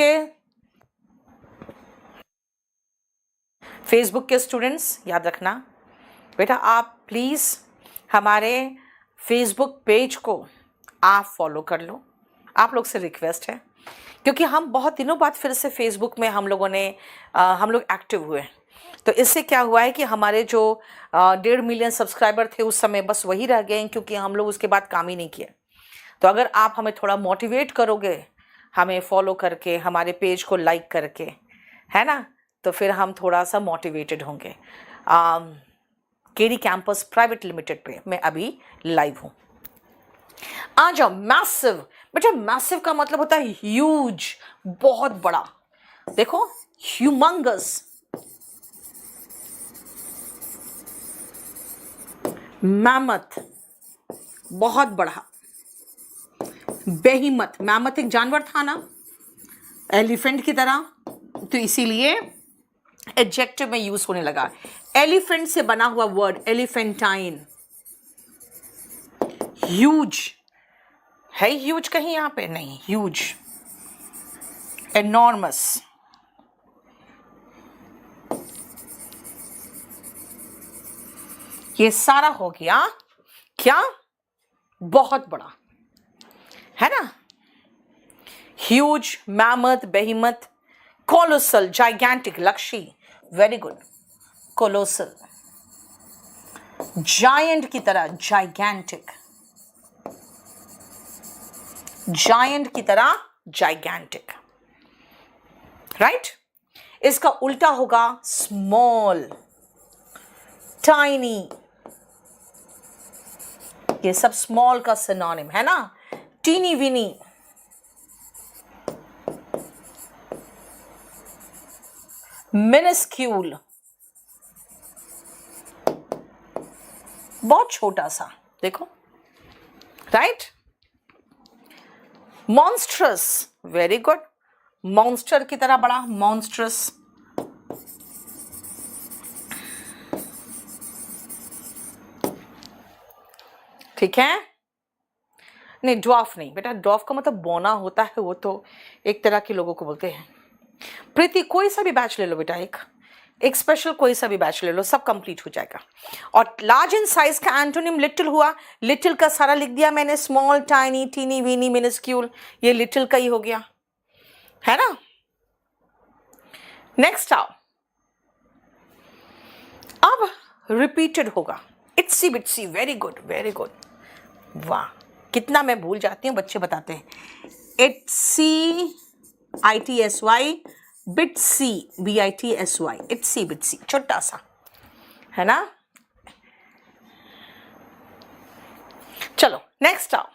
A: के स्टूडेंट्स याद रखना बेटा, आप प्लीज़ हमारे फेसबुक पेज को आप फॉलो कर लो, आप लोग से रिक्वेस्ट है, क्योंकि हम बहुत दिनों बाद फिर से फेसबुक में हम लोग एक्टिव हुए हैं। तो इससे क्या हुआ है कि हमारे जो 1.5 मिलियन सब्सक्राइबर थे उस समय, बस वही रह गए हैं, क्योंकि हम लोग उसके बाद काम ही नहीं किए। तो अगर आप हमें थोड़ा मोटिवेट करोगे, हमें फॉलो करके, हमारे पेज को लाइक करके, है ना, तो फिर हम थोड़ा सा मोटिवेटेड होंगे। केडी कैंपस प्राइवेट लिमिटेड पे मैं अभी लाइव हूँ। आ जाओ। मैसिव, बेटा मैसिव का मतलब होता है ह्यूज, बहुत बड़ा। देखो, ह्यूमंगस, मैमथ, बहुत बड़ा। बेहीमथ, मैमथ एक जानवर था ना, एलिफेंट की तरह, तो इसीलिए एडजेक्टिव में यूज होने लगा। एलिफेंट से बना हुआ वर्ड एलिफेंटाइन। ह्यूज है, ह्यूज कहीं यहां पे नहीं, ह्यूज, एनॉर्मस, ये सारा हो गया क्या, बहुत बड़ा, है ना। ह्यूज, मैमथ, बेहीमथ, कोलोसल, जाइगैंटिक, लक्ष्य, वेरी गुड, कोलोसल, जायंट की तरह, जाइगैंटिक, जायंट की तरह, जाइगैंटिक, राइट। इसका उल्टा होगा स्मॉल, टाइनी, ये सब स्मॉल का सिनोनिम है ना। टीनी विनी, मिनिस्क्यूल, बहुत छोटा सा, देखो, right. Monstrous, very good, monster की तरह बड़ा, मॉन्स्ट्रस। ठीक है। नहीं, ड्वार्फ नहीं बेटा, ड्वार्फ का मतलब बौना होता है, वो तो एक तरह के लोगों को बोलते हैं। प्रीति, कोई सा भी बैच ले लो बेटा, एक स्पेशल कोई सा भी बैच ले लो, सब कंप्लीट हो जाएगा। और लार्ज इन साइज का एंटोनिम लिटिल हुआ, लिटिल का सारा लिख दिया मैंने, small, tiny, teeny weeny, minuscule, ये लिटिल का ही हो गया, है ना। नेक्स्ट आओ, अब रिपीटेड होगा, itsy bitsy, very good very good, वाह, कितना मैं भूल जाती हूँ, बच्चे बताते हैं। इट्सी, ITSY, बिट्सी, BITSY, इट्सी बिट्सी, छोटा सा, है ना। चलो नेक्स्ट आओ।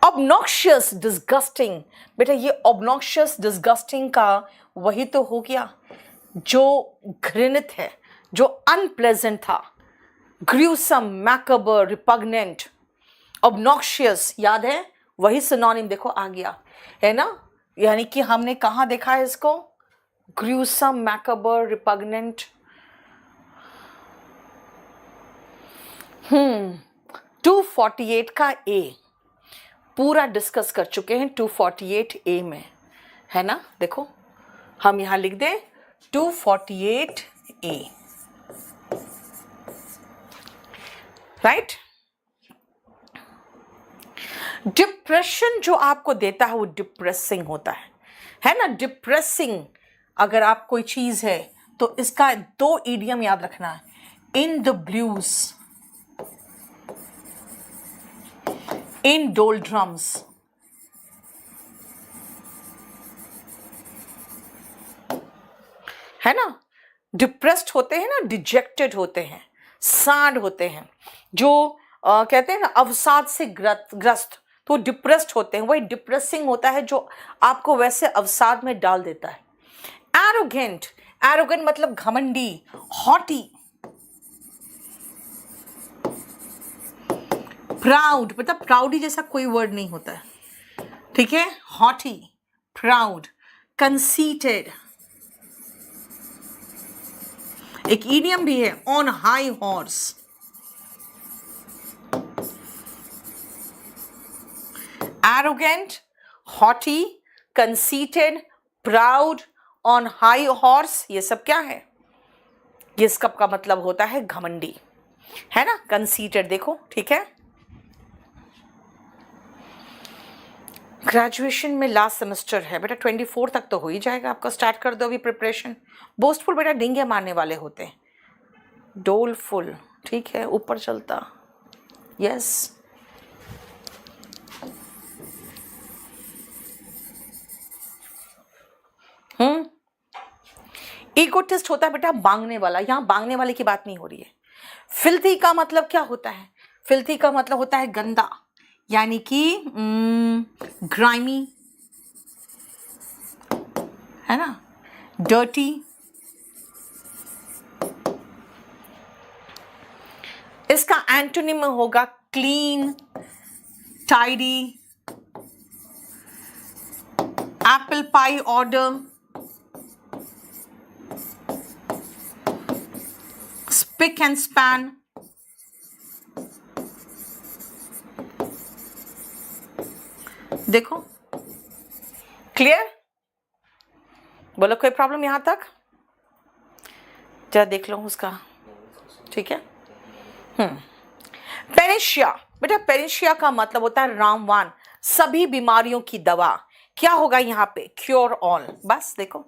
A: ऑब्नॉक्शियस, डिस्गस्टिंग, बेटा ये ऑब्नॉक्शियस डिस्गस्टिंग का वही तो हो गया जो घृणित है, जो अनप्लेजेंट था। ग्रूसम, मैकबर, रिपग्नेंट, ऑब्नॉक्शियस, याद है, वही सिनोनिम देखो आ गया, है ना। यानी कि हमने कहाँ देखा है इसको, ग्रूसम, मैकबर, रिपग्नेंट। 248 का ए पूरा डिस्कस कर चुके हैं, 248A में, है ना। देखो हम यहां लिख दें 248A, राइट। डिप्रेशन जो आपको देता है वो डिप्रेसिंग होता है ना। डिप्रेसिंग अगर आप कोई चीज है तो इसका 2 इडियम याद रखना है, इन द ब्लूज, इन डोलड्रम्स, है ना। डिप्रेस्ड होते हैं ना, डिजेक्टेड होते हैं, सैड होते हैं, जो कहते हैं ना अवसाद से ग्रस्त, तो डिप्रेस्ड होते हैं। वही डिप्रेसिंग होता है जो आपको वैसे अवसाद में डाल देता है। एरोगेंट, एरोगेंट मतलब घमंडी, हॉटी, प्राउड, मतलब प्राउडी जैसा कोई वर्ड नहीं होता है, ठीक है। हॉटी, प्राउड, कंसीटेड, एक इडियम भी है, on high horse. Arrogant, haughty, conceited, proud, on high horse, ये सब क्या है, ये सब का मतलब होता है घमंडी, है ना। कंसीटेड देखो, ठीक है। ग्रेजुएशन में लास्ट सेमेस्टर है बेटा, 24 तक तो हो ही जाएगा आपका। स्टार्ट कर दो अभी प्रिपरेशन। बोस्टफुल बेटा डींगे मारने वाले होते हैं, डोलफुल, ठीक है, ऊपर चलता, यस। ईगोटिस्ट होता है बेटा बांगने वाला, यहाँ बांगने वाले की बात नहीं हो रही है। फिल्थी का मतलब क्या होता है? फिल्थी का मतलब होता है गंदा, यानी कि ग्राइमी, है ना, डर्टी। इसका एंटोनिम होगा clean, tidy, apple pie order, spick and span. देखो, क्लियर? बोलो कोई प्रॉब्लम यहां तक? जरा देख लो उसका, ठीक है। पेनिशिया बेटा, पेनिशिया का मतलब होता है रामवान, सभी बीमारियों की दवा। क्या होगा यहाँ पे? Cure all. बस देखो,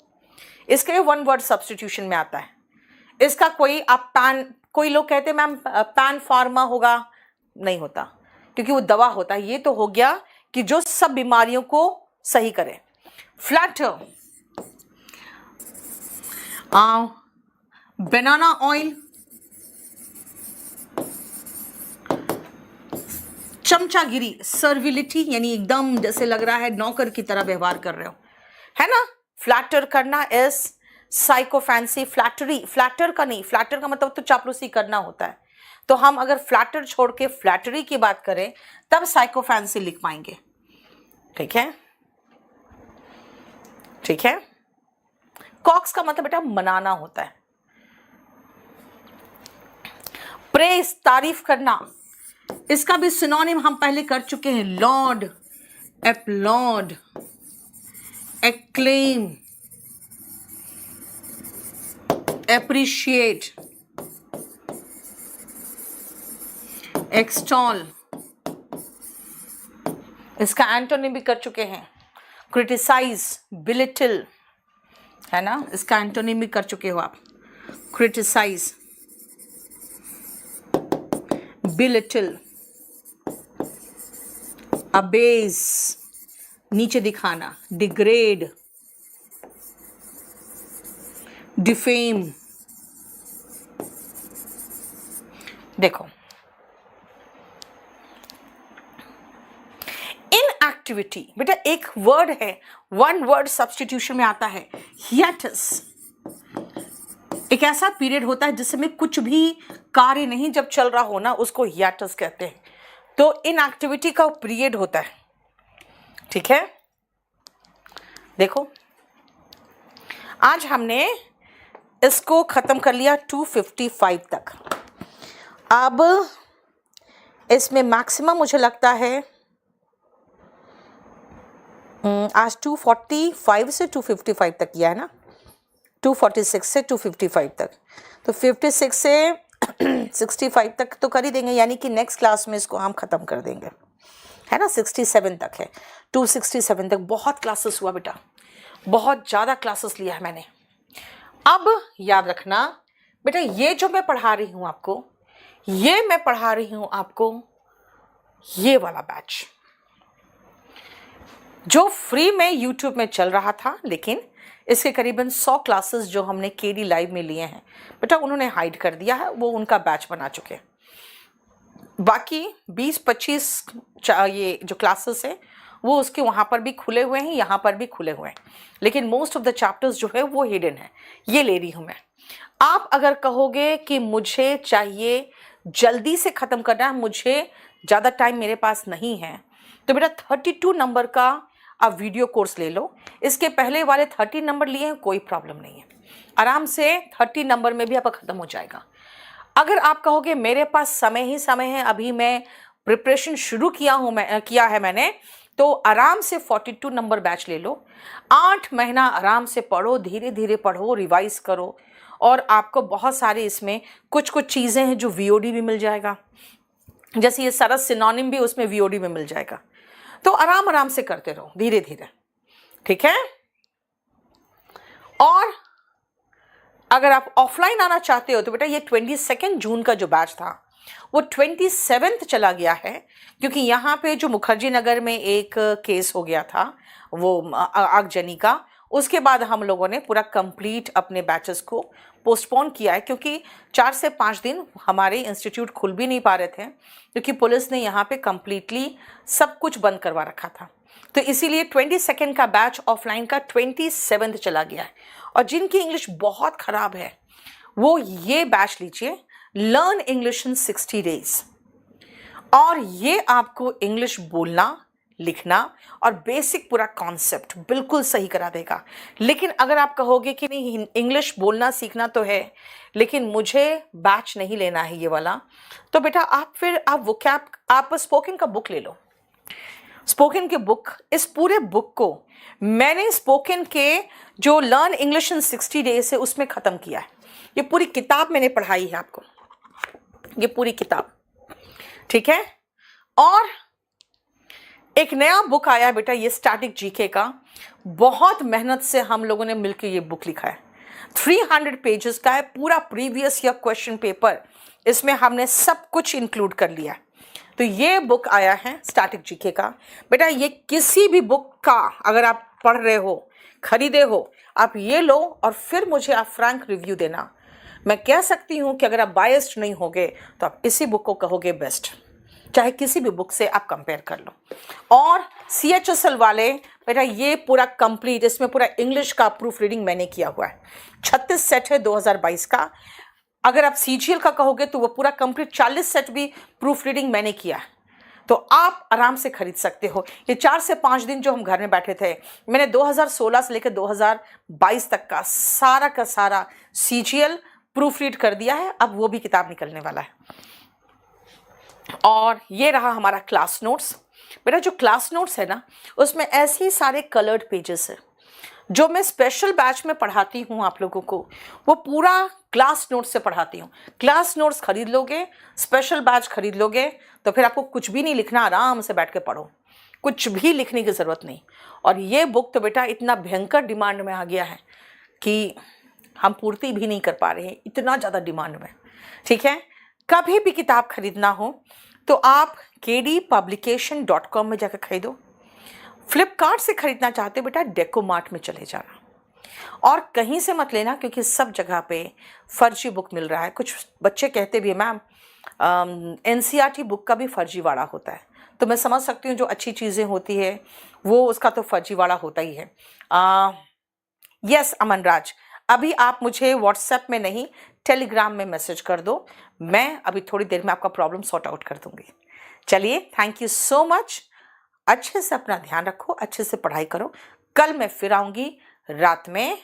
A: इसके वन वर्ड सब्स्टिट्यूशन में आता है। इसका कोई आप कोई लोग कहते हैं मैम पैन फार्मा होगा, नहीं होता, क्योंकि वो दवा होता है। ये तो हो गया कि जो सब बीमारियों को सही करे। फ्लैटर, बनाना ऑयल, चमचागिरी, सर्विलिटी, यानी एकदम जैसे लग रहा है नौकर की तरह व्यवहार कर रहे हो, है ना। फ्लैटर करना इज साइकोफैंसी। फ्लैटरी, फ्लैटर का नहीं, फ्लैटर का मतलब तो चापलूसी करना होता है। तो हम अगर फ्लैटर छोड़ के फ्लैटरी की बात करें तब साइकोफैंसी लिख पाएंगे, ठीक है, ठीक है। कॉक्स का मतलब बेटा मनाना होता है। प्रेस, तारीफ करना, इसका भी सिनोनिम हम पहले कर चुके हैं। Laud, applaud, acclaim, appreciate, extol. इसका एंटोनिम भी कर चुके हैं। क्रिटिसाइज, बिलिटिल, है ना, इसका एंटोनिम भी कर चुके हो आप। क्रिटिसाइज, बिलिटिल, अबेज, नीचे दिखाना, डिग्रेड, डिफेम। देखो, इनएक्टिविटी बेटा एक वर्ड है, वन वर्ड सब्स्टिट्यूशन में आता है, हियाटस। एक ऐसा पीरियड होता है जिसमें कुछ भी कार्य नहीं जब चल रहा हो ना, उसको हियाटस कहते हैं। तो इनएक्टिविटी का पीरियड होता है, ठीक है। देखो, आज हमने इसको खत्म कर लिया 255 तक। अब इसमें मैक्सिमम मुझे लगता है आज 245 से 255 तक किया है ना, 246 से 255 तक। तो 56 से 65 तक तो कर ही देंगे, यानी कि नेक्स्ट क्लास में इसको हम ख़त्म कर देंगे, है ना। 67 तक है, 267 तक। बहुत क्लासेस हुआ बेटा, बहुत ज़्यादा क्लासेस लिया है मैंने। अब याद रखना बेटा, ये जो मैं पढ़ा रही हूँ आपको, ये मैं पढ़ा रही हूँ आपको, ये वाला बैच जो फ्री में यूट्यूब में चल रहा था, लेकिन इसके करीबन 100 क्लासेस जो हमने केडी लाइव में लिए हैं बेटा, उन्होंने हाइड कर दिया है, वो उनका बैच बना चुके हैं। बाकी 20-25 ये जो क्लासेस है वो उसके वहाँ पर भी खुले हुए हैं, यहाँ पर भी खुले हुए हैं, लेकिन मोस्ट ऑफ द चैप्टर्स जो है वो हिडन है। ये ले रही हूँ मैं। आप अगर कहोगे कि मुझे चाहिए जल्दी से ख़त्म करना है, मुझे ज़्यादा टाइम मेरे पास नहीं है, तो बेटा 32 नंबर का आप वीडियो कोर्स ले लो। इसके पहले वाले 30 नंबर लिए हैं, कोई प्रॉब्लम नहीं है, आराम से 30 नंबर में भी आपका ख़त्म हो जाएगा। अगर आप कहोगे मेरे पास समय ही समय है, अभी मैं प्रिपरेशन शुरू किया है मैंने, तो आराम से 42 नंबर बैच ले लो। 8 महीना आराम से पढ़ो, धीरे धीरे पढ़ो, रिवाइज करो, और आपको बहुत सारे इसमें कुछ चीज़ें हैं जो वीओडी भी मिल जाएगा, जैसे ये सारा सिनोनिम भी उसमें वीओडी में मिल जाएगा। तो आराम आराम से करते रहो, धीरे धीरे, ठीक है। और अगर आप ऑफलाइन आना चाहते हो तो बेटा ये 22 जून का जो बैच था वो 27 चला गया है, क्योंकि यहाँ पे जो मुखर्जी नगर में एक केस हो गया था वो आगजनी का, उसके बाद हम लोगों ने पूरा कंप्लीट अपने बैचेस को पोस्टपोन किया है, क्योंकि 4 से 5 दिन हमारे इंस्टीट्यूट खुल भी नहीं पा रहे थे, क्योंकि पुलिस ने यहाँ पे कंप्लीटली सब कुछ बंद करवा रखा था। तो इसीलिए 22 का बैच ऑफलाइन का 27 चला गया है। और जिनकी इंग्लिश बहुत ख़राब है वो ये बैच लीजिए, लर्न इंग्लिश इन 60 डेज। और ये आपको इंग्लिश बोलना, लिखना और बेसिक पूरा कॉन्सेप्ट बिल्कुल सही करा देगा। लेकिन अगर आप कहोगे कि नहीं इंग्लिश बोलना सीखना तो है लेकिन मुझे बैच नहीं लेना है ये वाला, तो बेटा आप फिर आप स्पोकन का बुक ले लो। स्पोकन के बुक, इस पूरे बुक को मैंने स्पोकन के जो लर्न इंग्लिश इन 60 डेज है उसमें ख़त्म किया है। ये पूरी किताब मैंने पढ़ाई है आपको, ये पूरी किताब, ठीक है। और एक नया बुक आया बेटा, ये स्टैटिक जीके का, बहुत मेहनत से हम लोगों ने मिलकर ये बुक लिखा है। 300 पेजेस का है, पूरा प्रीवियस ईयर क्वेश्चन पेपर इसमें हमने सब कुछ इंक्लूड कर लिया है। तो ये बुक आया है स्टैटिक जीके का। बेटा ये किसी भी बुक का अगर आप पढ़ रहे हो, खरीदे हो, आप ये लो और फिर मुझे आप फ्रैंक रिव्यू देना। मैं कह सकती हूँ कि अगर आप बायस्ड नहीं होगे तो आप इसी बुक को कहोगे बेस्ट, चाहे किसी भी बुक से आप कंपेयर कर लो। और CHSL वाले बेटा ये पूरा कंप्लीट, इसमें पूरा इंग्लिश का प्रूफ रीडिंग मैंने किया हुआ है। 36 सेट है 2022 का। अगर आप CGL का कहोगे तो वो पूरा कंप्लीट 40 सेट भी प्रूफ रीडिंग मैंने किया है। तो आप आराम से खरीद सकते हो। ये 4 से 5 दिन जो हम घर में बैठे थे, मैंने 2016 से लेकर 2022 तक का सारा CGL प्रूफ रीड कर दिया है। अब वो भी किताब निकलने वाला है। और ये रहा हमारा क्लास नोट्स। मेरा जो क्लास नोट्स है ना, उसमें ऐसे ही सारे कलर्ड पेजेस है। जो मैं स्पेशल बैच में पढ़ाती हूँ आप लोगों को, वो पूरा क्लास नोट्स से पढ़ाती हूँ। क्लास नोट्स खरीद लोगे, स्पेशल बैच खरीद लोगे तो फिर आपको कुछ भी नहीं लिखना, आराम से बैठ के पढ़ो, कुछ भी लिखने की ज़रूरत नहीं। और ये बुक तो बेटा इतना भयंकर डिमांड में आ गया है कि हम पूर्ति भी नहीं कर पा रहे हैं, इतना ज़्यादा डिमांड में, ठीक है। कभी भी किताब खरीदना हो तो आप kdpublication.com में जाकर खरीदो। फ्लिपकार्ट से खरीदना चाहते हो बेटा डेकोमार्ट में चले जाना। और कहीं से मत लेना, क्योंकि सब जगह पे फर्जी बुक मिल रहा है। कुछ बच्चे कहते भी मैम NCERT बुक का भी फर्जीवाड़ा होता है, तो मैं समझ सकती हूँ जो अच्छी चीज़ें होती है वो उसका तो फर्जीवाड़ा होता ही है। यस अमन राज, अभी आप मुझे व्हाट्सएप में नहीं टेलीग्राम में मैसेज कर दो, मैं अभी थोड़ी देर में आपका प्रॉब्लम सॉर्ट आउट कर दूंगी। चलिए, थैंक यू सो मच। अच्छे से अपना ध्यान रखो, अच्छे से पढ़ाई करो। कल मैं फिर आऊँगी रात में